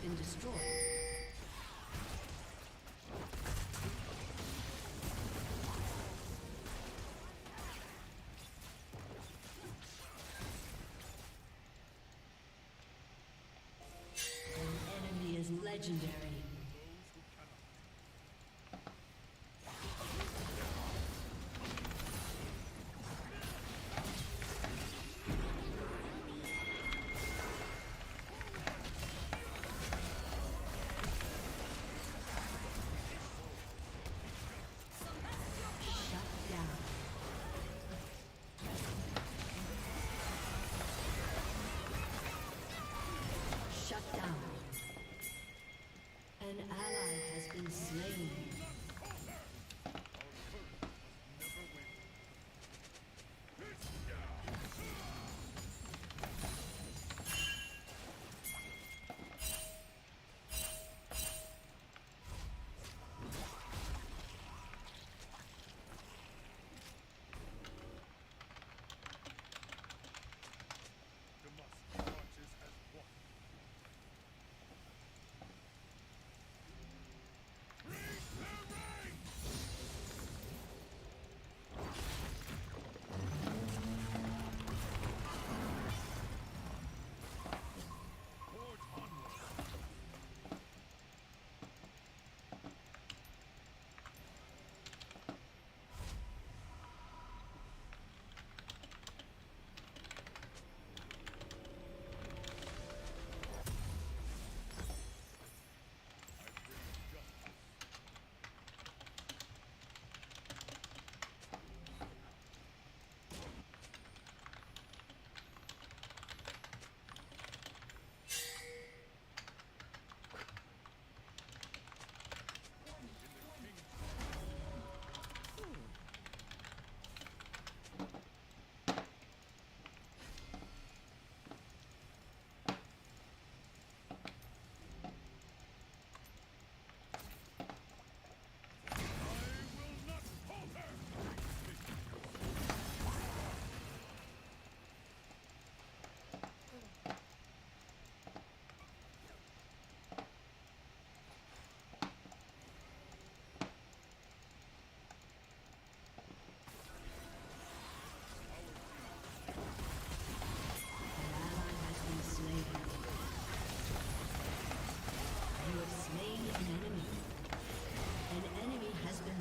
been destroyed. An enemy is legendary. Shut down. An ally has been slain.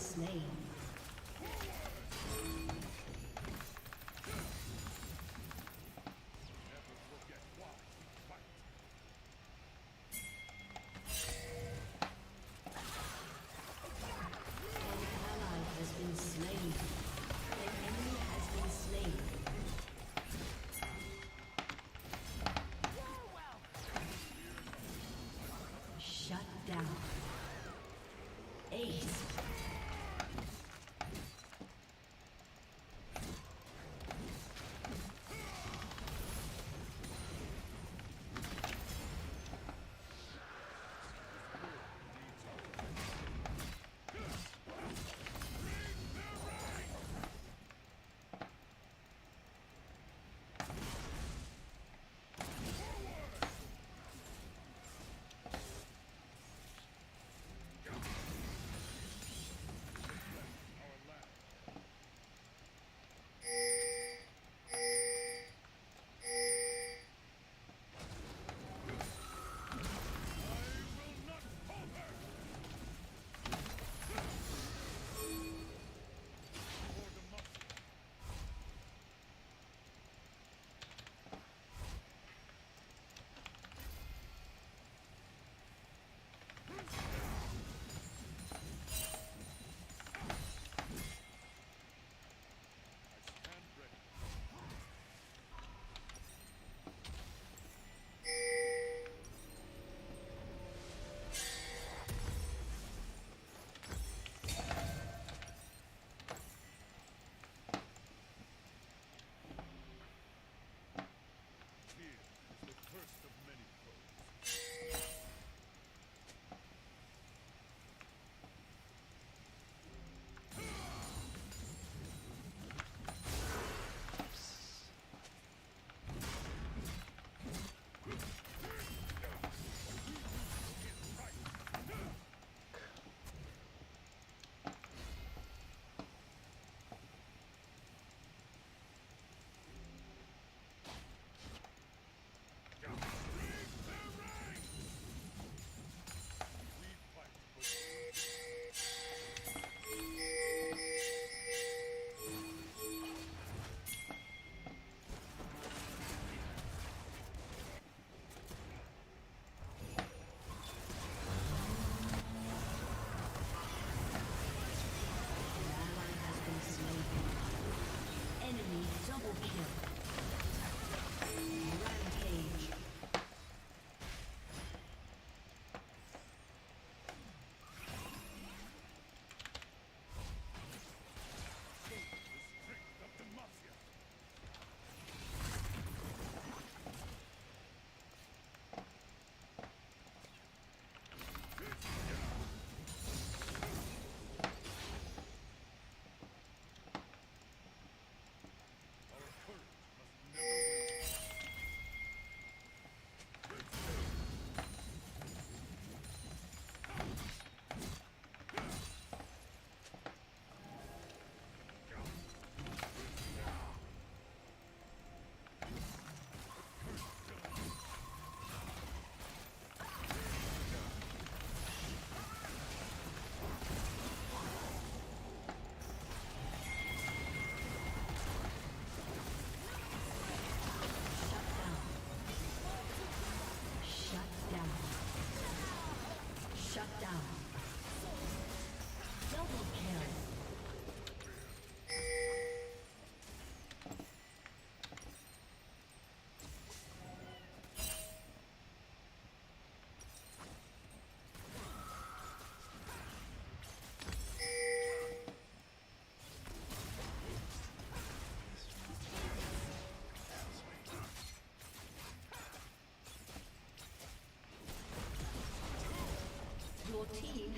Slain. Shut down. Ace.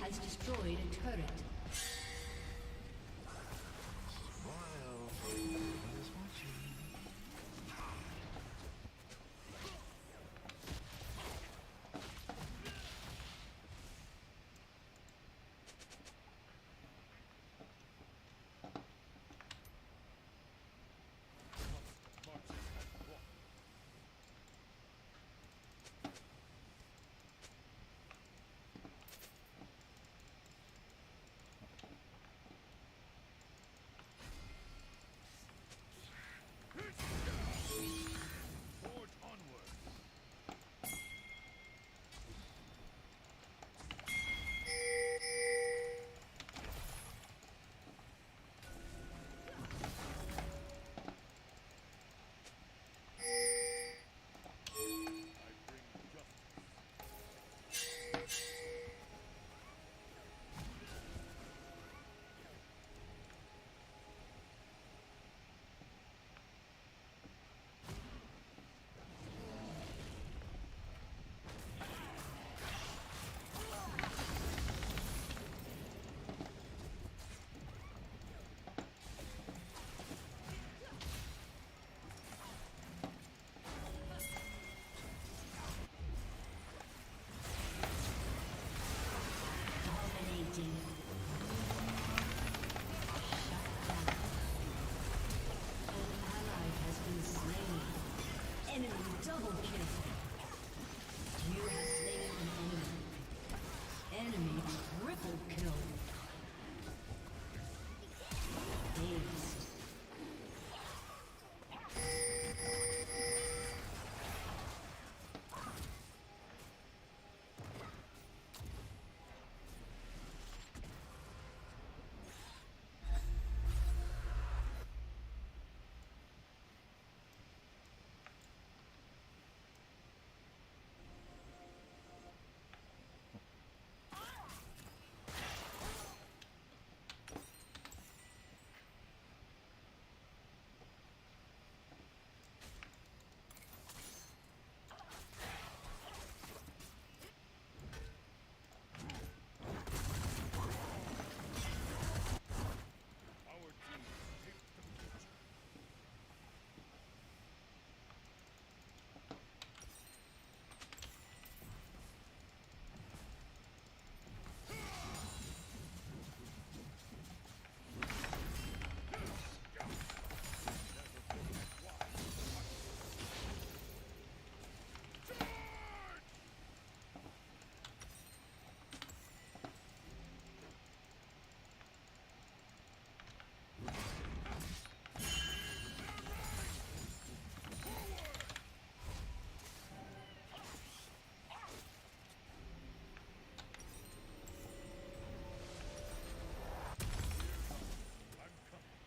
has destroyed a turret. Forge onward. I bring justice. Dominating. An ally has been slain. Enemy double kill. You have slain an enemy. Enemy triple kill. Aced. Our team takes the future. I'm coming.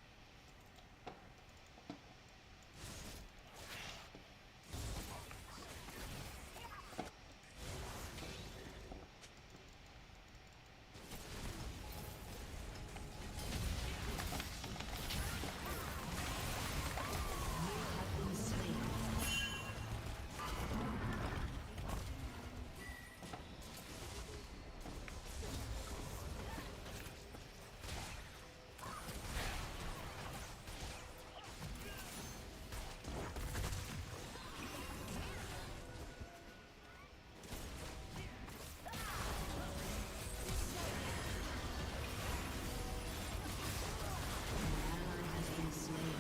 Have been slain. An ally has been slain.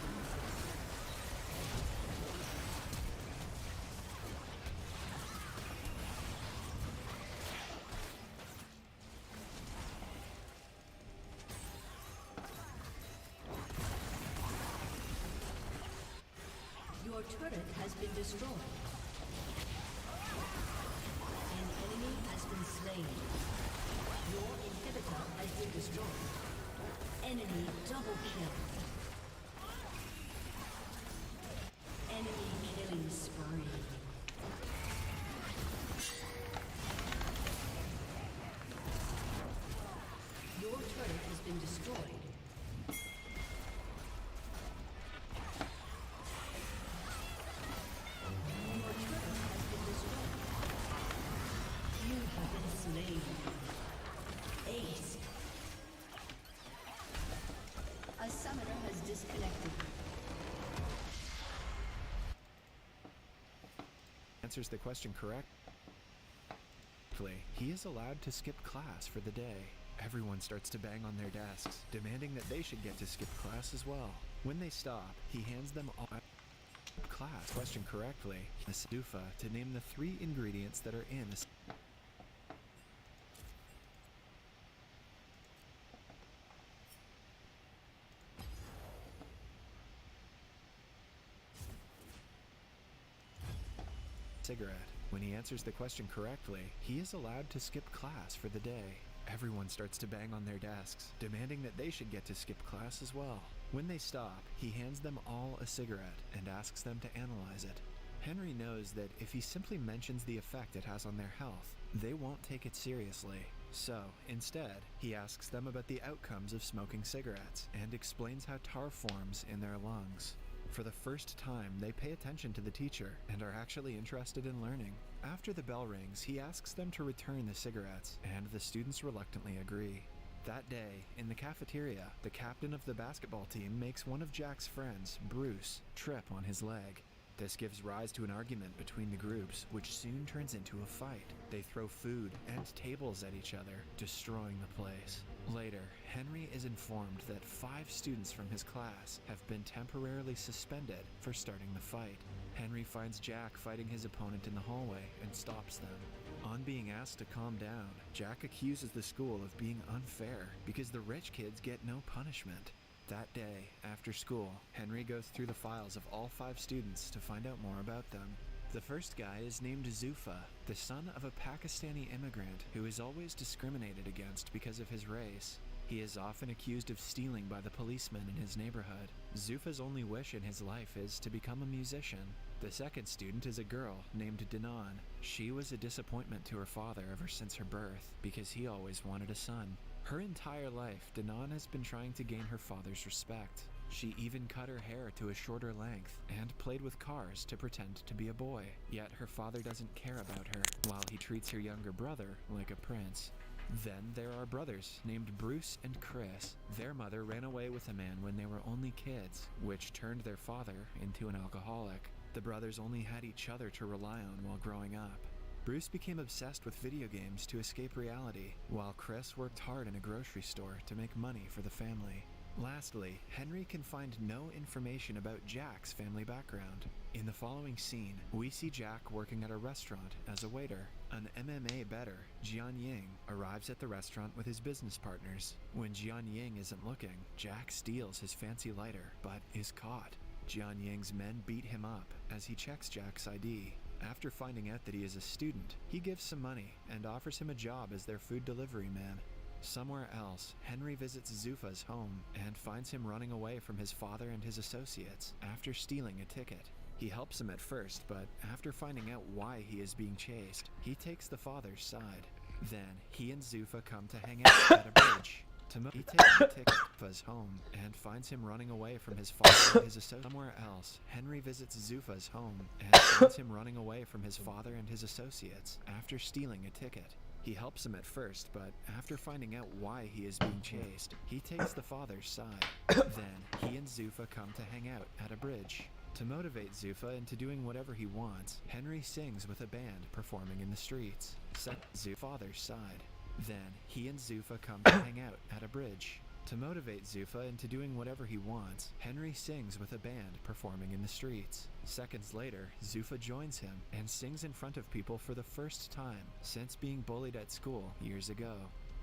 Your turret has been destroyed. An enemy has been slain. Your inhibitor has been destroyed. Enemy double kill. Enemy killing spree. Your turret has been destroyed. Your turret has been destroyed. You have been slain. answers the question correctly, he is allowed to skip class for the day. Everyone starts to bang on their desks, demanding that they should get to skip class as well. When they stop, he hands them all class question correctly. Zuffa to name the 3 ingredients that are in a cigarette. When he answers the question correctly, he is allowed to skip class for the day. Everyone starts to bang on their desks, demanding that they should get to skip class as well. When they stop, he hands them all a cigarette and asks them to analyze it. Henry knows that if he simply mentions the effect it has on their health, they won't take it seriously. So, instead, he asks them about the outcomes of smoking cigarettes and explains how tar forms in their lungs. For the first time, they pay attention to the teacher and are actually interested in learning. After the bell rings, he asks them to return the cigarettes, and the students reluctantly agree. That day, in the cafeteria, the captain of the basketball team makes one of Jack's friends, Bruce, trip on his leg. This gives rise to an argument between the groups, which soon turns into a fight. They throw food and tables at each other, destroying the place. Later, Henry is informed that 5 students from his class have been temporarily suspended for starting the fight. Henry finds Jack fighting his opponent in the hallway and stops them. On being asked to calm down, Jack accuses the school of being unfair because the rich kids get no punishment. That day, after school, Henry goes through the files of all 5 students to find out more about them. The first guy is named Zuffa, the son of a Pakistani immigrant who is always discriminated against because of his race. He is often accused of stealing by the policemen in his neighborhood. Zuffa's only wish in his life is to become a musician. The second student is a girl named Danon. She was a disappointment to her father ever since her birth because he always wanted a son. Her entire life, Danon has been trying to gain her father's respect. She even cut her hair to a shorter length and played with cars to pretend to be a boy. Yet her father doesn't care about her, while he treats her younger brother like a prince. Then there are brothers named Bruce and Chris. Their mother ran away with a man when they were only kids, which turned their father into an alcoholic. The brothers only had each other to rely on while growing up. Bruce became obsessed with video games to escape reality, while Chris worked hard in a grocery store to make money for the family. Lastly, Henry can find no information about Jack's family background. In the following scene, we see Jack working at a restaurant as a waiter. An MMA bettor, Jian Ying, arrives at the restaurant with his business partners. When Jian Ying isn't looking, Jack steals his fancy lighter, but is caught. Jian Ying's men beat him up as he checks Jack's ID. After finding out that he is a student, he gives some money and offers him a job as their food delivery man. Somewhere else, Henry visits Zuffa's home and finds him running away from his father and his associates after stealing a ticket. He helps him at first, but after finding out why he is being chased, he takes the father's side. Then, he and Zuffa come to hang out at a bridge. He takes the ticket to Zuffa's home and finds him running away from his father and his associates. Somewhere else, Henry visits Zuffa's home and finds him running away from his father and his associates after stealing a ticket. He helps him at first, but after finding out why he is being chased, he takes the father's side. Then, he and Zuffa come to hang out at a bridge. To motivate Zuffa into doing whatever he wants, Henry sings with a band performing in the streets. Set Zuffa's father's side. Then, he and Zuffa come to hang out at a bridge. To motivate Zuffa into doing whatever he wants, Henry sings with a band performing in the streets. Seconds later, Zuffa joins him and sings in front of people for the first time since being bullied at school years ago.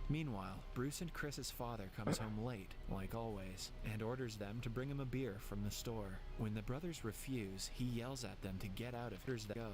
Meanwhile, Bruce and Chris's father comes home late, like always, and orders them to bring him a beer from the store. When the brothers refuse, he yells at them to get out of here.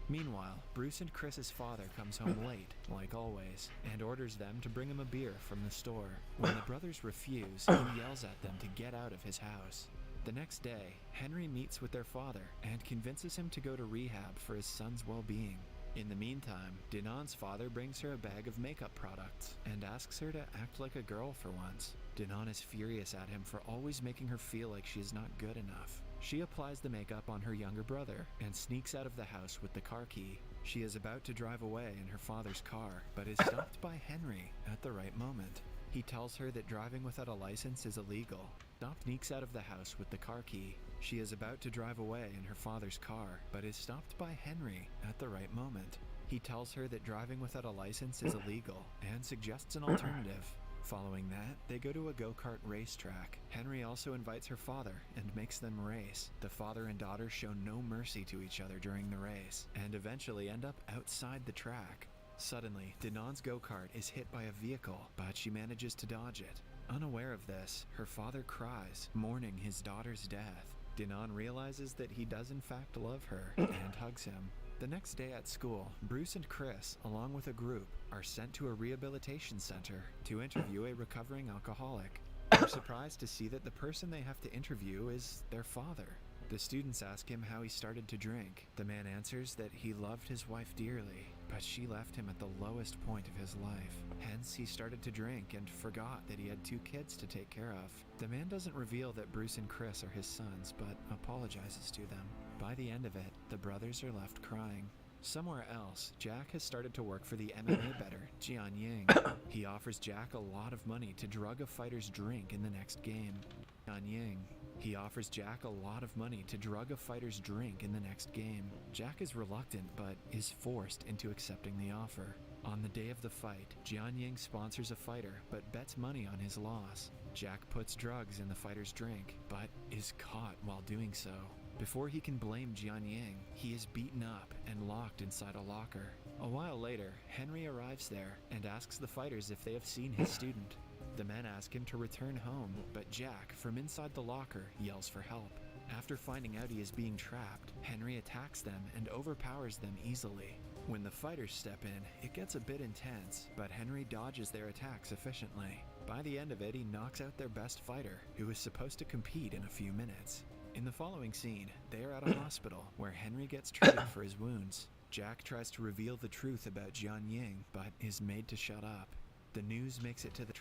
Meanwhile, Bruce and Chris's father comes home late, like always, and orders them to bring him a beer from the store. When the brothers refuse, he yells at them to get out of his house. The next day, Henry meets with their father and convinces him to go to rehab for his son's well-being. In the meantime, Danon's father brings her a bag of makeup products and asks her to act like a girl for once. Danon is furious at him for always making her feel like she is not good enough. She applies the makeup on her younger brother and sneaks out of the house with the car key. She is about to drive away in her father's car, but is stopped by Henry at the right moment. He tells her that driving without a license is illegal. Stop sneaks out of the house with the car key. She is about to drive away in her father's car, but is stopped by Henry at the right moment. He tells her that driving without a license is illegal and suggests an alternative. Following that, they go to a go-kart racetrack. Henry also invites her father and makes them race. The father and daughter show no mercy to each other during the race and eventually end up outside the track. Suddenly, Danan's go-kart is hit by a vehicle, but she manages to dodge it. Unaware of this, her father cries, mourning his daughter's death. Danan realizes that he does in fact love her and hugs him. The next day at school, Bruce and Chris, along with a group, are sent to a rehabilitation center to interview a recovering alcoholic. They're surprised to see that the person they have to interview is their father. The students ask him how he started to drink. The man answers that he loved his wife dearly, but she left him at the lowest point of his life. Hence, he started to drink and forgot that he had 2 kids to take care of. The man doesn't reveal that Bruce and Chris are his sons, but apologizes to them. By the end of it, the brothers are left crying. Somewhere else, Jack has started to work for the MMA bettor, Jian Ying. He offers Jack a lot of money to drug a fighter's drink in the next game. Jian Ying. He offers Jack a lot of money to drug a fighter's drink in the next game. Jack is reluctant, but is forced into accepting the offer. On the day of the fight, Jian Ying sponsors a fighter, but bets money on his loss. Jack puts drugs in the fighter's drink, but is caught while doing so. Before he can blame Jian Ying, he is beaten up and locked inside a locker. A while later, Henry arrives there and asks the fighters if they have seen his student. The men ask him to return home, but Jack, from inside the locker, yells for help. After finding out he is being trapped, Henry attacks them and overpowers them easily. When the fighters step in, it gets a bit intense, but Henry dodges their attacks efficiently. By the end of it, he knocks out their best fighter, who is supposed to compete in a few minutes. In the following scene, they are at a hospital where Henry gets treated for his wounds. Jack tries to reveal the truth about Jian Ying, but is made to shut up. The news makes it to the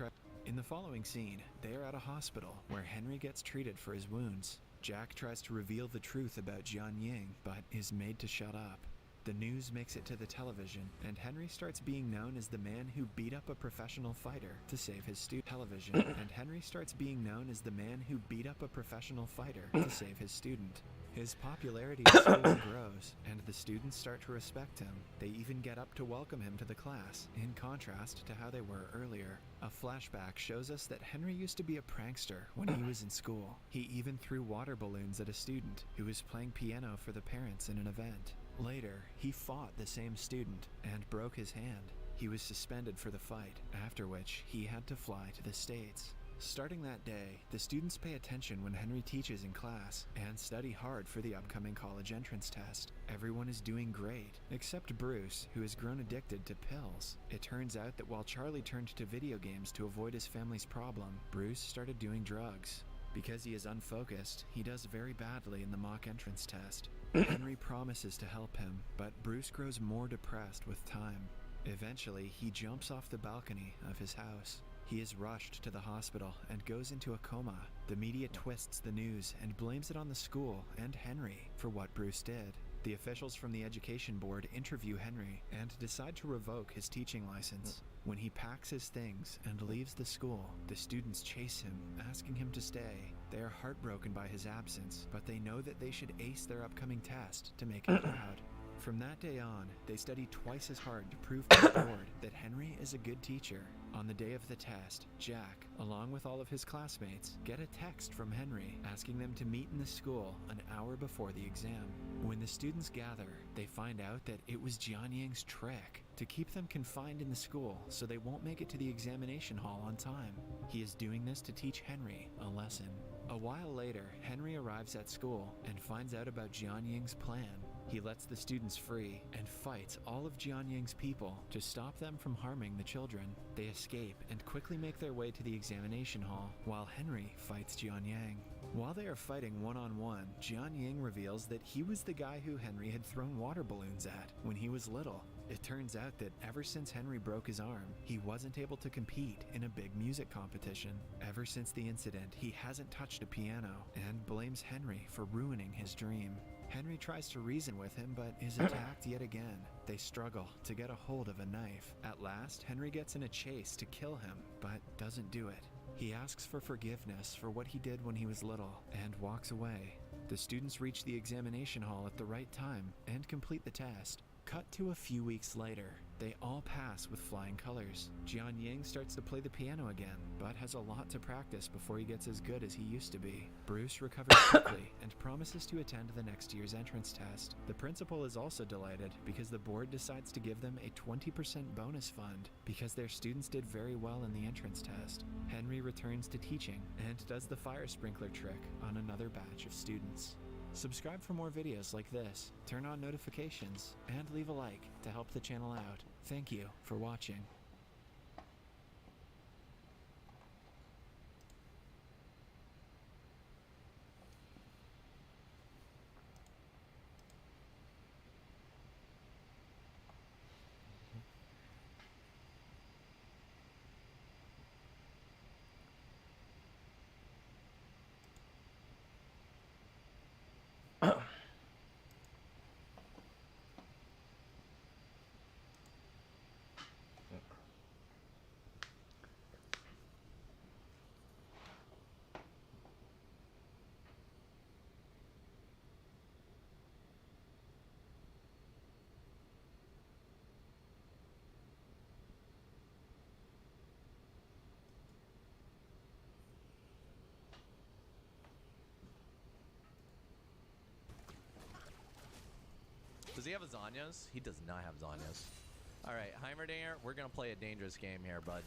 In the following scene, they are at a hospital where Henry gets treated for his wounds. Jack tries to reveal the truth about Jian Ying, but is made to shut up. The news makes it to the television, and Henry starts being known as the man who beat up a professional fighter to save his student. His popularity in school grows, and the students start to respect him. They even get up to welcome him to the class, in contrast to how they were earlier. A flashback shows us that Henry used to be a prankster when he was in school. He even threw water balloons at a student who was playing piano for the parents in an event. Later, he fought the same student and broke his hand. He was suspended for the fight, after which he had to fly to the States. Starting that day, the students pay attention when Henry teaches in class and study hard for the upcoming college entrance test. Everyone is doing great, except Bruce, who has grown addicted to pills. It turns out that while Charlie turned to video games to avoid his family's problem, Bruce started doing drugs. Because he is unfocused, he does very badly in the mock entrance test. Henry promises to help him, but Bruce grows more depressed with time. Eventually, he jumps off the balcony of his house. He is rushed to the hospital and goes into a coma. The media twists the news and blames it on the school and Henry for what Bruce did. The officials from the education board interview Henry and decide to revoke his teaching license. When he packs his things and leaves the school, the students chase him, asking him to stay. They are heartbroken by his absence, but they know that they should ace their upcoming test to make him proud. From that day on, they study twice as hard to prove to the board that Henry is a good teacher. On the day of the test, Jack, along with all of his classmates, get a text from Henry asking them to meet in the school an hour before the exam. When the students gather, they find out that it was Jian Ying's trick to keep them confined in the school so they won't make it to the examination hall on time. He is doing this to teach Henry a lesson. A while later, Henry arrives at school and finds out about Jian Ying's plan. He lets the students free and fights all of Jian Ying's people to stop them from harming the children. They escape and quickly make their way to the examination hall, while Henry fights Jian Yang. While they are fighting one-on-one, Jian Ying reveals that he was the guy who Henry had thrown water balloons at when he was little. It turns out that ever since Henry broke his arm, he wasn't able to compete in a big music competition. Ever since the incident, he hasn't touched a piano and blames Henry for ruining his dream. Henry tries to reason with him, but is attacked yet again. They struggle to get a hold of a knife. At last, Henry gets in a chase to kill him, but doesn't do it. He asks for forgiveness for what he did when he was little and walks away. The students reach the examination hall at the right time and complete the test. Cut to a few weeks later. They all pass with flying colors. Jian Ying starts to play the piano again, but has a lot to practice before he gets as good as he used to be. Bruce recovers quickly and promises to attend the next year's entrance test. The principal is also delighted because the board decides to give them a 20% bonus fund because their students did very well in the entrance test. Henry returns to teaching and does the fire sprinkler trick on another batch of students. Subscribe for more videos like this, turn on notifications, and leave a like to help the channel out. Thank you for watching. Does he have Azanias? He does not have Zanyas. Alright, Heimerdinger, we're gonna play a dangerous game here, bud.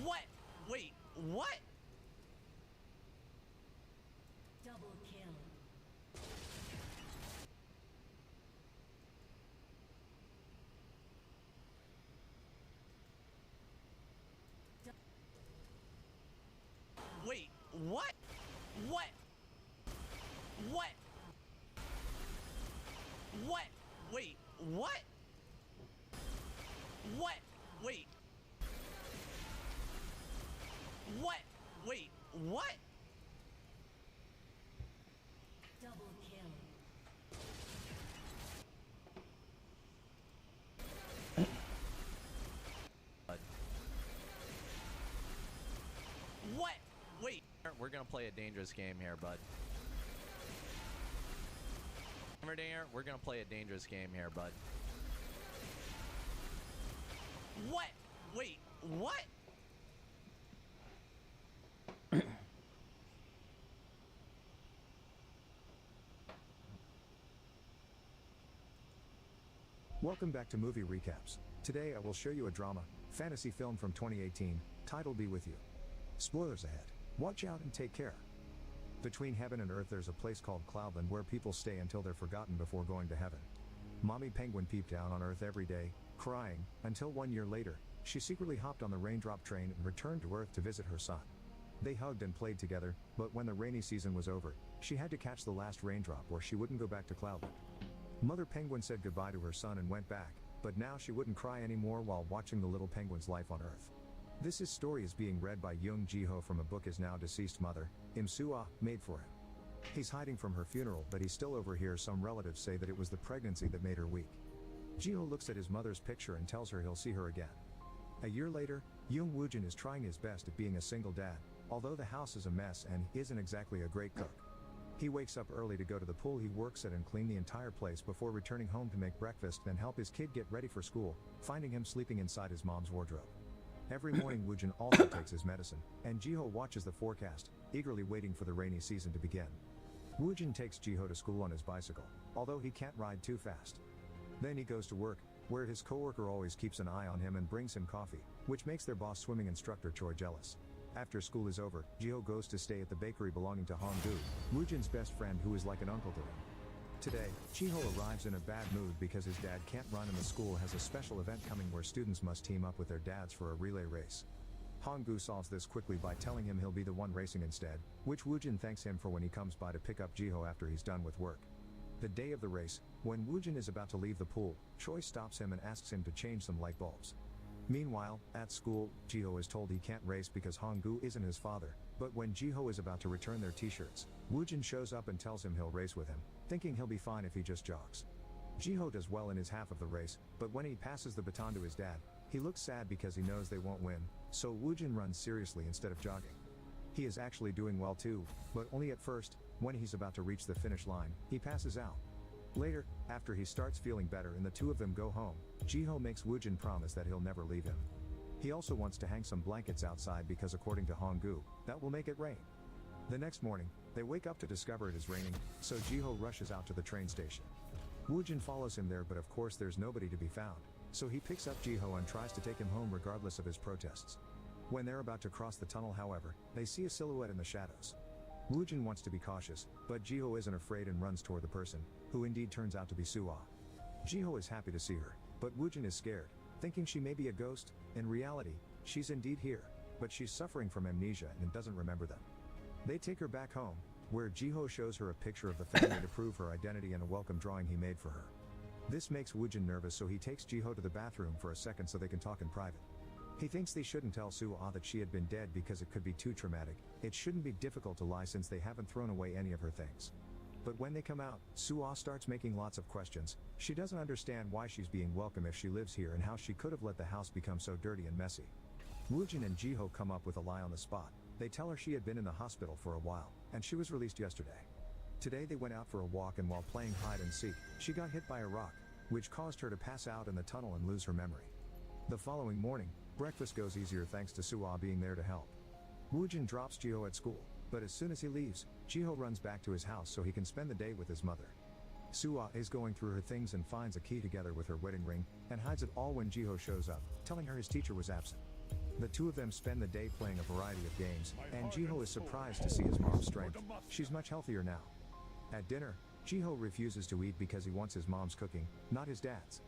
What? Wait, what? Double kill. Wait, what? What? What? What? Wait, what? What? Wait. What? Wait, what? Double kill. What? Wait. We're gonna play a dangerous game here, bud. Heimerdinger, we're gonna play a dangerous game here, bud. What? Wait, what? Welcome back to Movie Recaps. Today I will show you a drama, fantasy film from 2018, titled Be With You. Spoilers ahead. Watch out and take care. Between heaven and earth there's a place called Cloudland where people stay until they're forgotten before going to heaven. Mommy Penguin peeped down on earth every day, crying, until 1 year later, she secretly hopped on the raindrop train and returned to earth to visit her son. They hugged and played together, but when the rainy season was over, she had to catch the last raindrop or she wouldn't go back to Cloudland. Mother Penguin said goodbye to her son and went back, but now she wouldn't cry anymore while watching the little penguin's life on earth. This story is being read by Young Ji-ho from a book his now deceased mother, Im Soo-ah, made for him. He's hiding from her funeral, but he still overhears some relatives say that it was the pregnancy that made her weak. Ji-ho looks at his mother's picture and tells her he'll see her again. A year later, Young Woo-jin is trying his best at being a single dad, although the house is a mess and he isn't exactly a great cook. He wakes up early to go to the pool he works at and clean the entire place before returning home to make breakfast and help his kid get ready for school, finding him sleeping inside his mom's wardrobe. Every morning Woojin also takes his medicine, and Ji-ho watches the forecast, eagerly waiting for the rainy season to begin. Woojin takes Ji-ho to school on his bicycle, although he can't ride too fast. Then he goes to work, where his coworker always keeps an eye on him and brings him coffee, which makes their boss swimming instructor Choi jealous. After school is over, Ji-ho goes to stay at the bakery belonging to Hong-gu, Woojin's best friend who is like an uncle to him. Today, Ji-ho arrives in a bad mood because his dad can't run and the school has a special event coming where students must team up with their dads for a relay race. Hong-gu solves this quickly by telling him he'll be the one racing instead, which Woojin thanks him for when he comes by to pick up Ji-ho after he's done with work. The day of the race, when Woojin is about to leave the pool, Choi stops him and asks him to change some light bulbs. Meanwhile, at school, Ji-ho is told he can't race because Hong-gu isn't his father, but when Ji-ho is about to return their t-shirts, Woojin shows up and tells him he'll race with him, thinking he'll be fine if he just jogs. Jiho does well in his half of the race, but when he passes the baton to his dad, he looks sad because he knows they won't win, so Woojin runs seriously instead of jogging. He is actually doing well too, but only at first. When he's about to reach the finish line, he passes out. Later, after he starts feeling better and the two of them go home, Jiho makes Woojin promise that he'll never leave him. He also wants to hang some blankets outside because according to Honggu, that will make it rain. The next morning, they wake up to discover it is raining, so Jiho rushes out to the train station. Woojin follows him there, but of course there's nobody to be found, so he picks up Jiho and tries to take him home regardless of his protests. When they're about to cross the tunnel, however, they see a silhouette in the shadows. Woojin wants to be cautious, but Jiho isn't afraid and runs toward the person, who indeed turns out to be Suwa. Jiho is happy to see her, but Woojin is scared, thinking she may be a ghost. In reality, she's indeed here, but she's suffering from amnesia and doesn't remember them. They take her back home, where Jiho shows her a picture of the family to prove her identity and a welcome drawing he made for her. This makes Woojin nervous, so he takes Jiho to the bathroom for a second so they can talk in private. He thinks they shouldn't tell Suwa that she had been dead because it could be too traumatic. It shouldn't be difficult to lie since they haven't thrown away any of her things. But when they come out, Suwa starts making lots of questions. She doesn't understand why she's being welcome if she lives here and how she could have let the house become so dirty and messy. Woojin and Jiho come up with a lie on the spot. They tell her she had been in the hospital for a while, and she was released yesterday. Today they went out for a walk, and while playing hide and seek, she got hit by a rock, which caused her to pass out in the tunnel and lose her memory. The following morning, breakfast goes easier thanks to Suwa being there to help. Woojin drops Jiho at school, but as soon as he leaves, Jiho runs back to his house so he can spend the day with his mother. Suwa is going through her things and finds a key together with her wedding ring, and hides it all when Jiho shows up, telling her his teacher was absent. The two of them spend the day playing a variety of games, and Jiho is surprised to see his mom's strength. She's much healthier now. At dinner, Jiho refuses to eat because he wants his mom's cooking, not his dad's.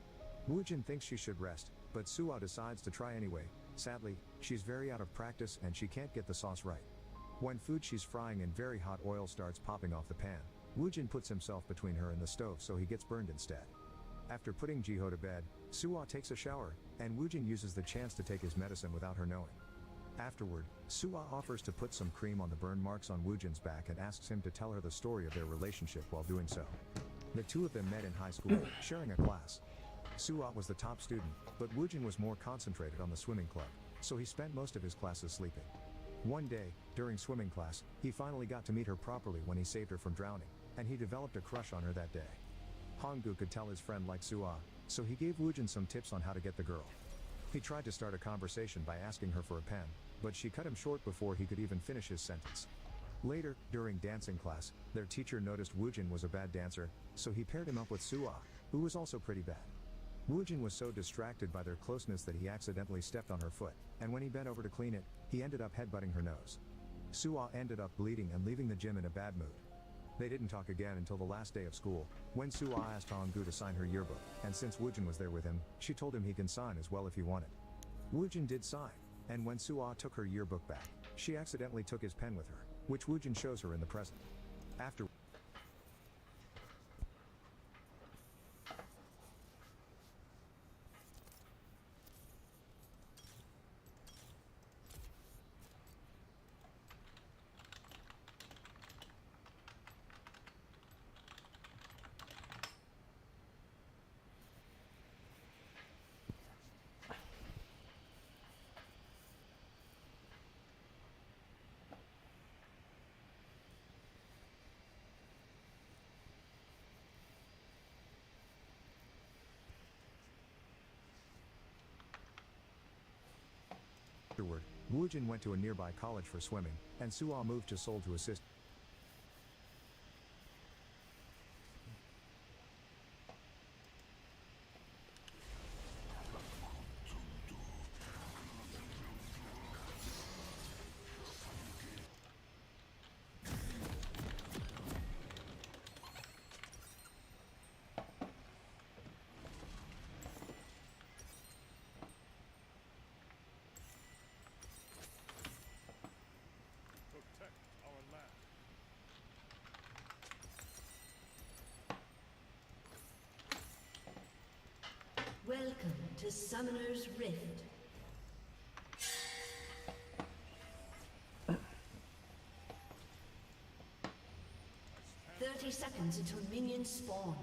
Woojin thinks she should rest, but Suwa decides to try anyway. Sadly, she's very out of practice and she can't get the sauce right. When food she's frying in very hot oil starts popping off the pan, Woojin puts himself between her and the stove so he gets burned instead. After putting Jiho to bed, Suwa takes a shower, and Woojin uses the chance to take his medicine without her knowing. Afterward, Suwa offers to put some cream on the burn marks on Woojin's back and asks him to tell her the story of their relationship while doing so. The two of them met in high school, sharing a class. Suwa was the top student, but Woojin was more concentrated on the swimming club, so he spent most of his classes sleeping. One day, during swimming class, he finally got to meet her properly when he saved her from drowning, and he developed a crush on her that day. Honggu could tell his friend liked Suwa, so he gave Woojin some tips on how to get the girl. He tried to start a conversation by asking her for a pen, but she cut him short before he could even finish his sentence. Later, during dancing class, their teacher noticed Woojin was a bad dancer, so he paired him up with Suwa, who was also pretty bad. Woojin was so distracted by their closeness that he accidentally stepped on her foot, and when he bent over to clean it, he ended up headbutting her nose. Suwa ended up bleeding and leaving the gym in a bad mood. They didn't talk again until the last day of school, when Suwa asked Honggu to sign her yearbook, and since Woojin was there with him, she told him he can sign as well if he wanted. Woojin did sign, and when Suwa took her yearbook back, she accidentally took his pen with her, which Woojin shows her in the present. After Afterward, Woojin went to a nearby college for swimming, and Suwa moved to Seoul to assist. Protect our land. Welcome to Summoner's Rift. seconds until minions spawn.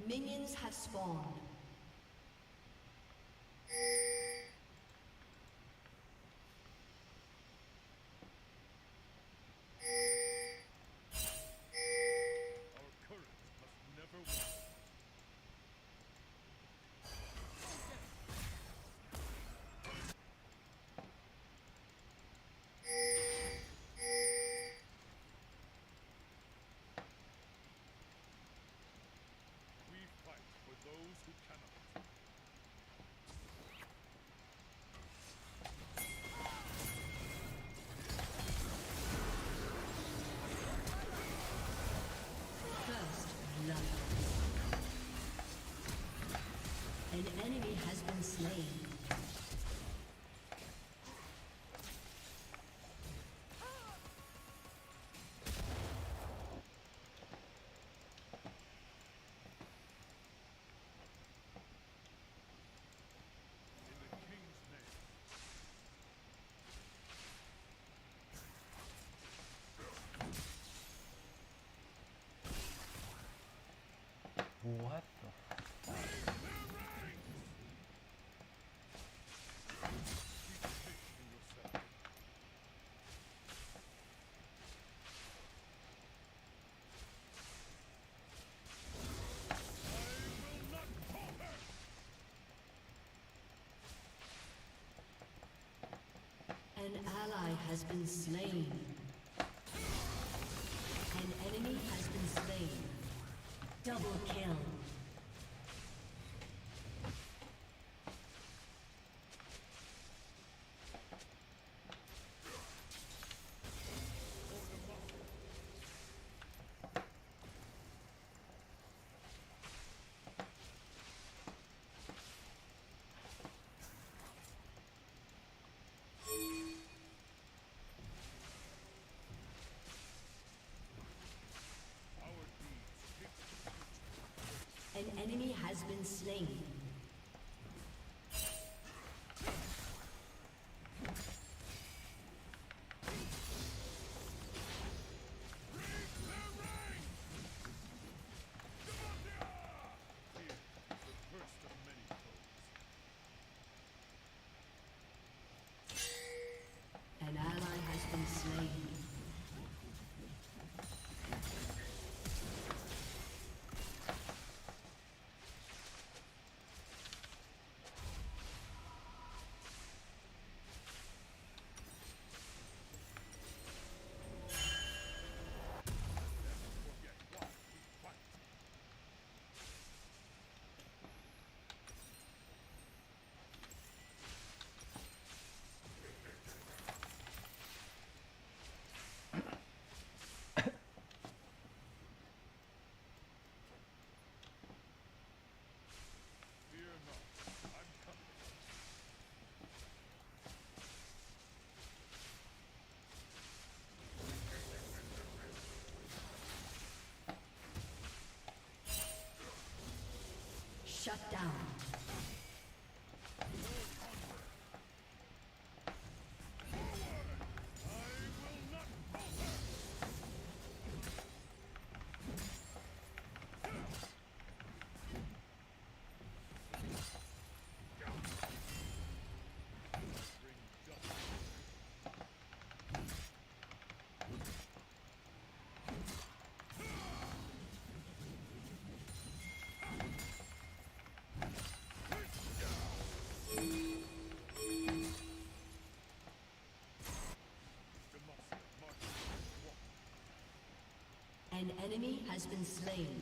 Minions have spawned. Our courage must never win. We fight for those who cannot. First blood. An enemy has been slain. In the king's name. What the? Keep faith in yourself. I will not falter! An ally has been slain. An enemy has been slain. Double kill. Our deeds fix the future. An enemy has been slain. Here, the first of many foes. An ally has been slain. Forget why we fight. Fear not, I'm coming. Shut down. An enemy has been slain.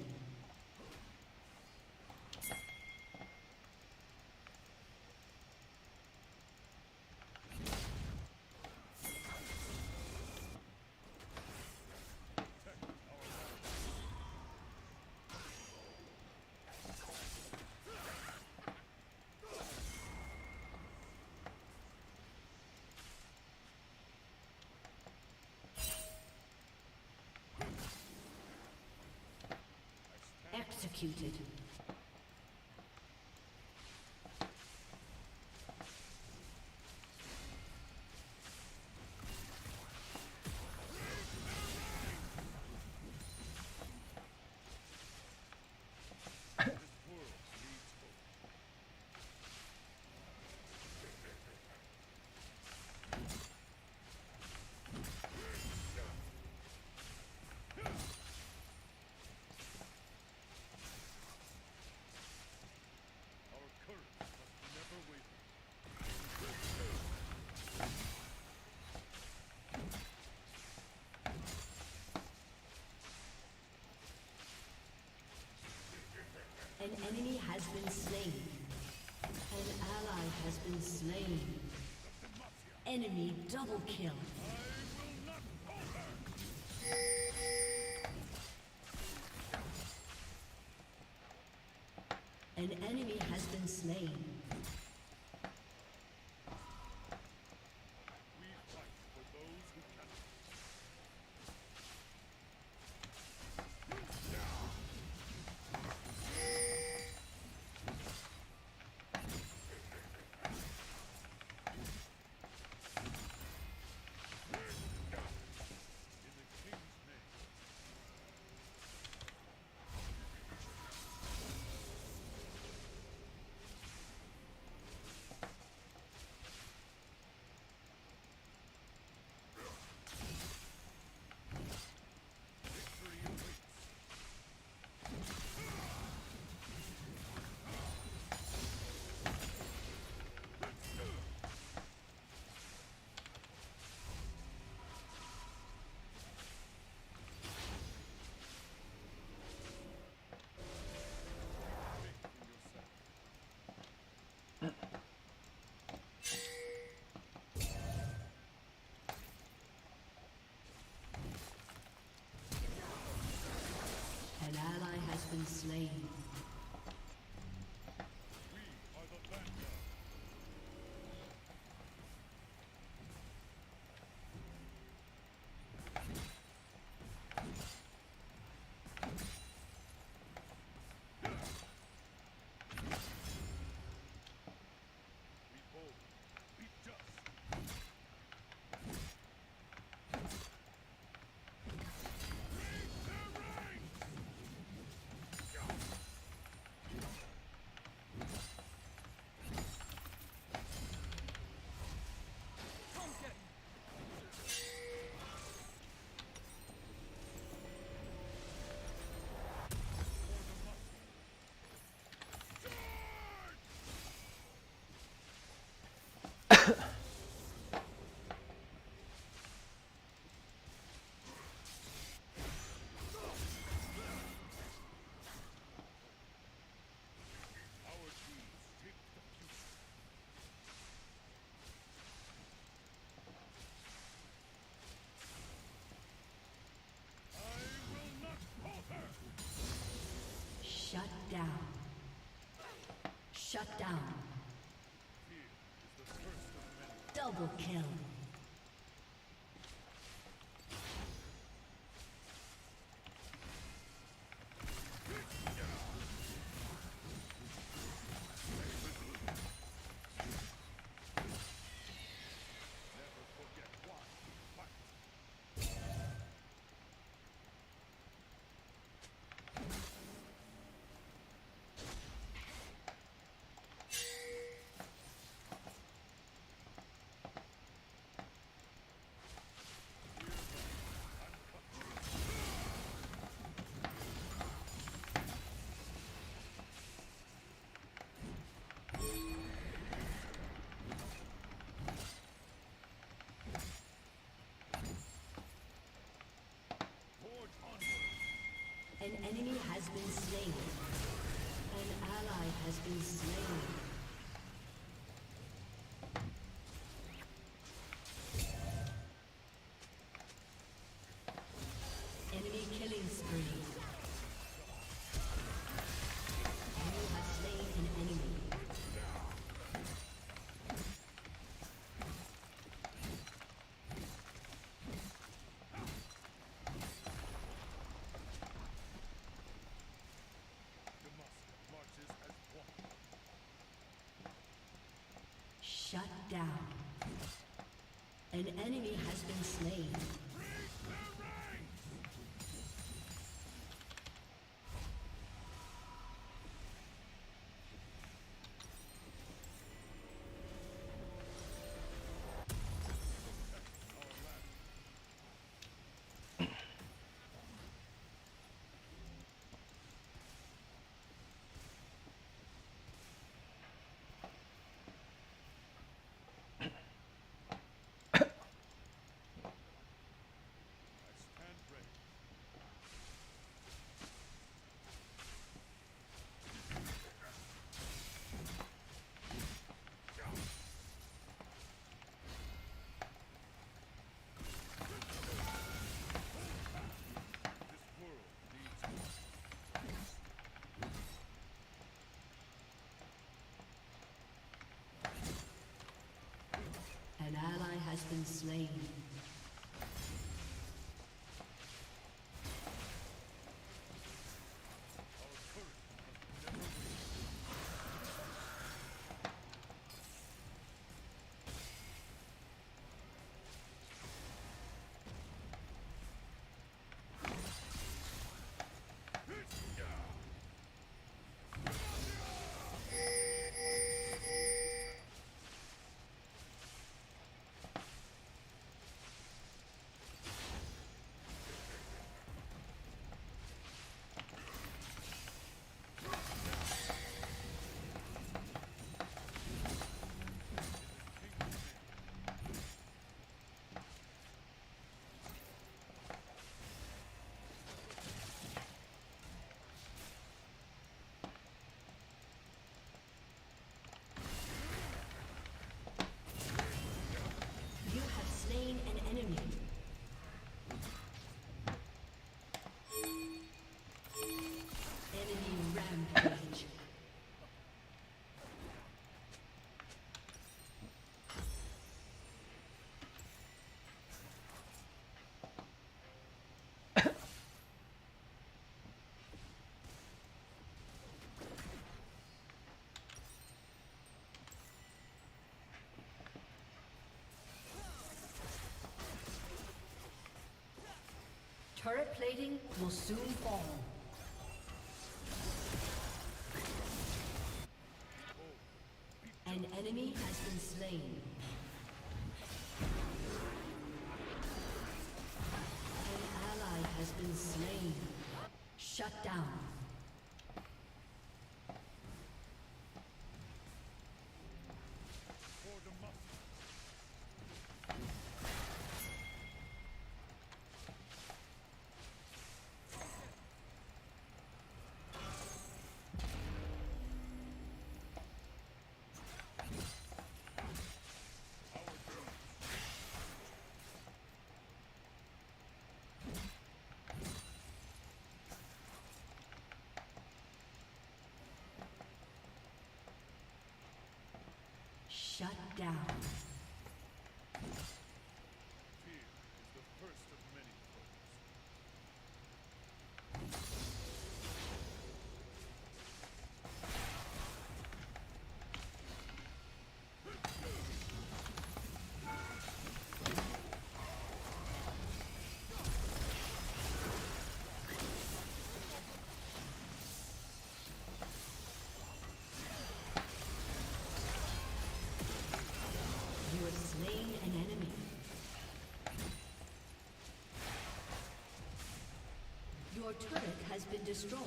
executed. Our courage must never waver. An enemy has been slain. An ally has been slain. Enemy double kill. An enemy has been slain. We fight for those who cannot. In the king's name. Victory awaits. Think for yourself. An ally has been slain. We are the vanguard. Be bold. Be just. Our deeds shape the future. I will not falter. Shut down. Shut down. Fear is the first of many. Double kill. Never forget why we fight. Forge onward. An enemy has been slain. An ally has been slain. Enemy killing spree. You have slain an enemy. Shut down. An enemy has been slain. An ally has been slain. You have slain an enemy. Enemy rampage. Turret plating will soon fall. An enemy has been slain. An ally has been slain. Shut down. Shut down. Fear is the first of many foes. You have slain an enemy. Your turret has been destroyed.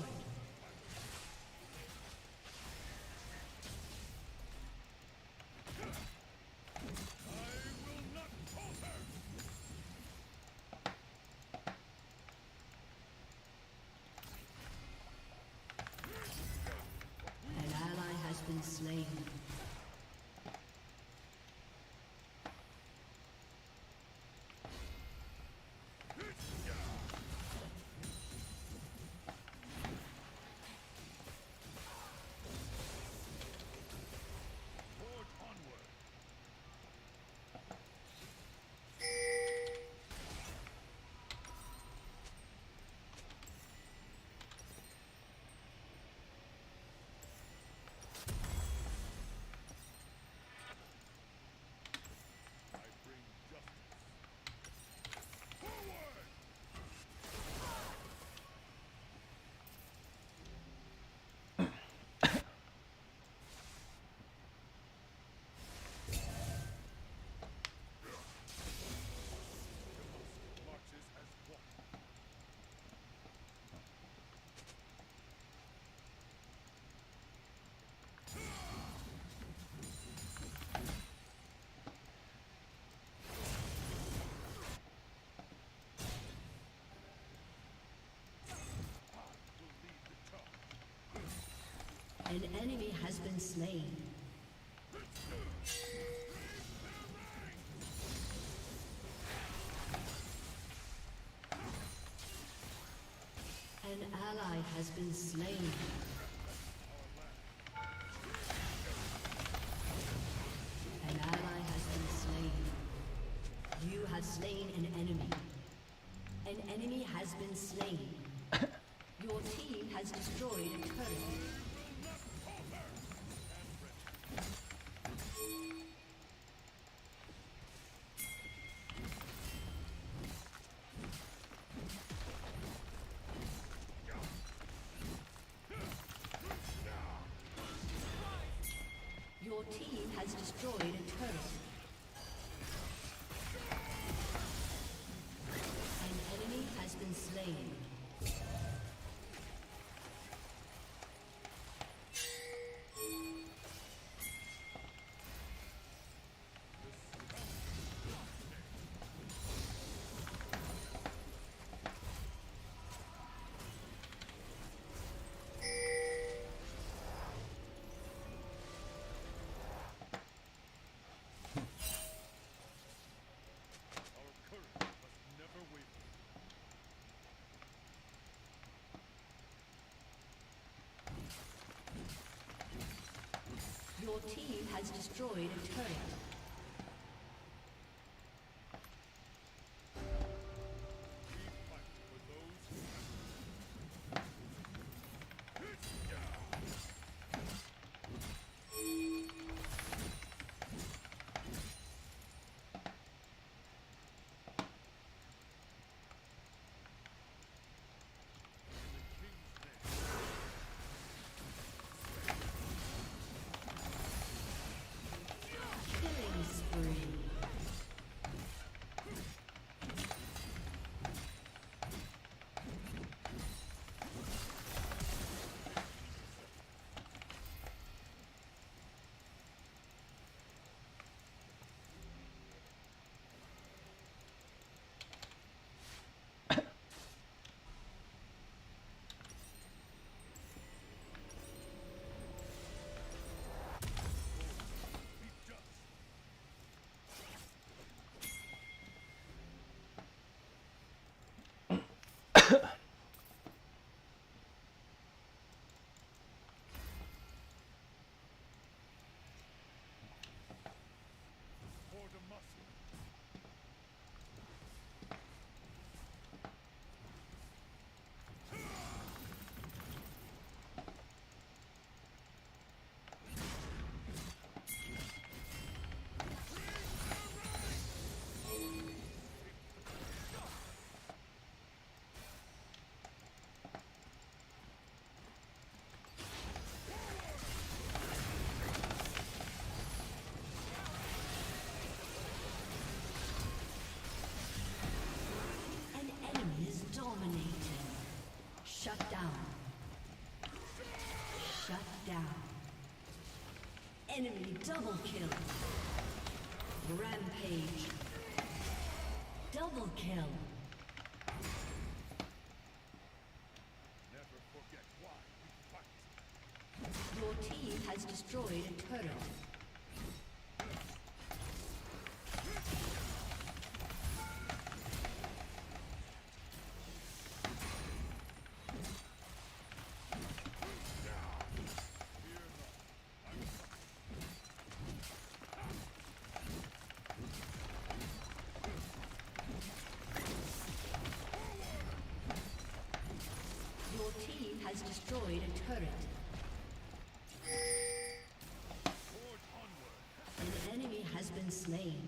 An ally has been slain. Forge onward. An enemy has been slain. An ally has been slain. An ally has been slain. You have slain an enemy. An enemy has been slain. Your team has destroyed a turret. Your team has destroyed a turret. An enemy has been slain. Our courage must never waver. Your team has destroyed a turret. We fight for those who Killing spree. for the muscle. An enemy is dominating. Shut down. Shut down. Enemy double kill. Rampage. Double kill. Never forget why we fight. Your team has destroyed a turret. Your team has destroyed a turret. Forge onward. An enemy has been slain.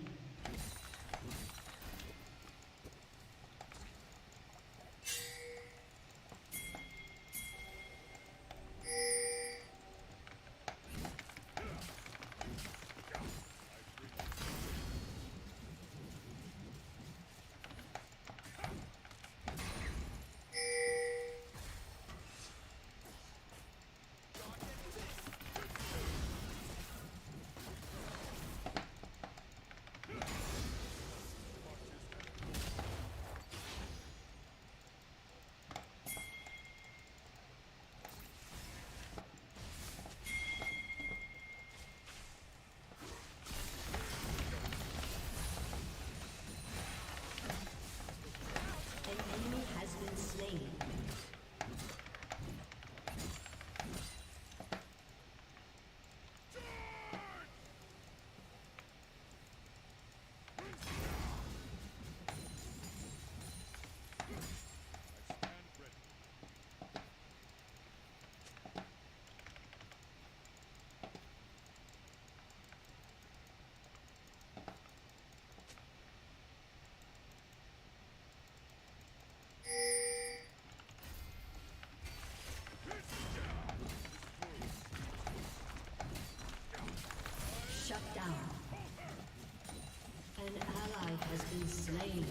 been slain.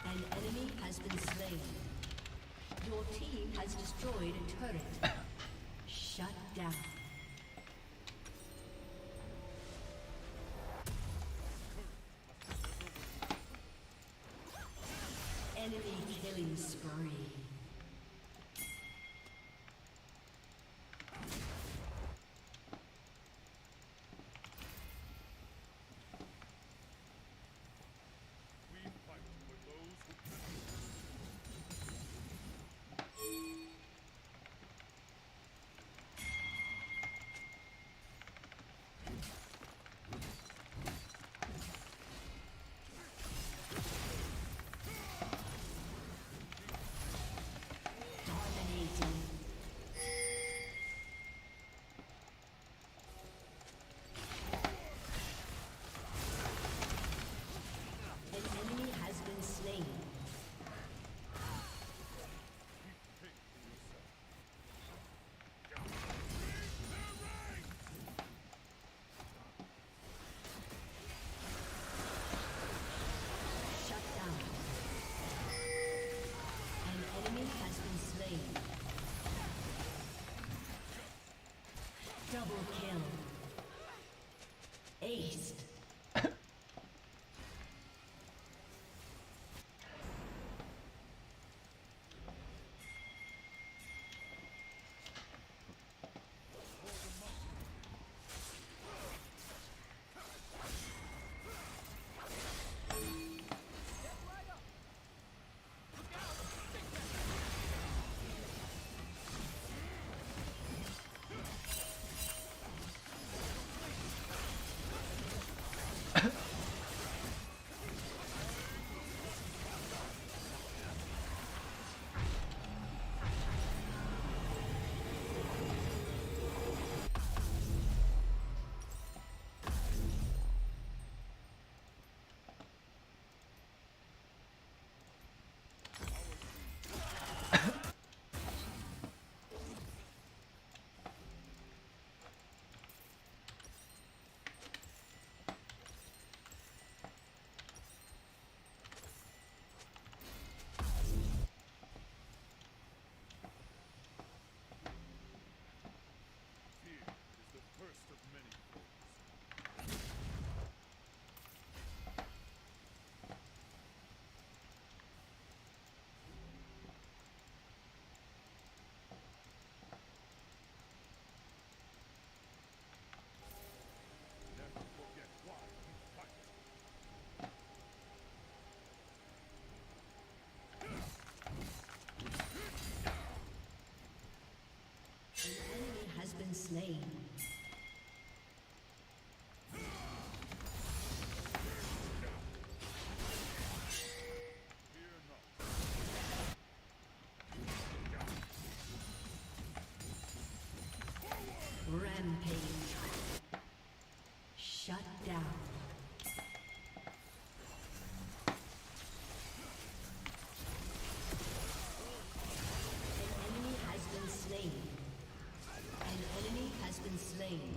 An enemy has been slain. Your team has destroyed a turret. Shut down. Enemy killing spree. We fight for those who Dominating. An enemy has been slain. Shut down. An enemy has been slain. Double kill. Aced. fear is the first of many foes. Never forget why we fight. An enemy has been slain. Fear not. Rampage. Shut down. An enemy has been slain. An enemy has been slain.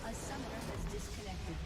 A summoner has disconnected.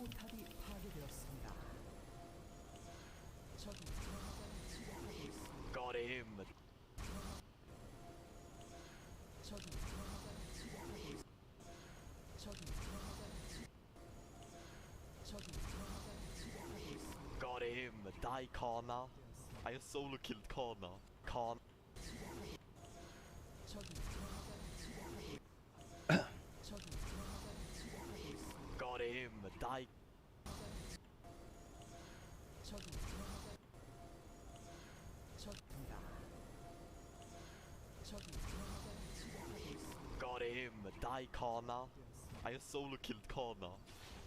포탑이 파괴되었습니다. 적이 드라마를 지배하고 있습니다. Got him. 적이 드라마를 지배하고 있습니다. 적이 드라마를 지배하고 있습니다. Got him. Die, Kana. I solo killed Kana. Kana. 적이 드라마를 지배하고 있습니다. 적이 드라마를 지배하고 있습니다. Got him. Die. 적이 드라마를 적입니다. 적이 드라마를 지배하고 있습니다. Got him. Die, Kana. I solo killed Kana.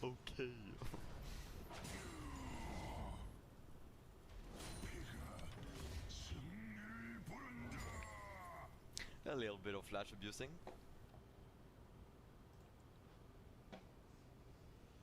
Okay. A little bit of flash abusing.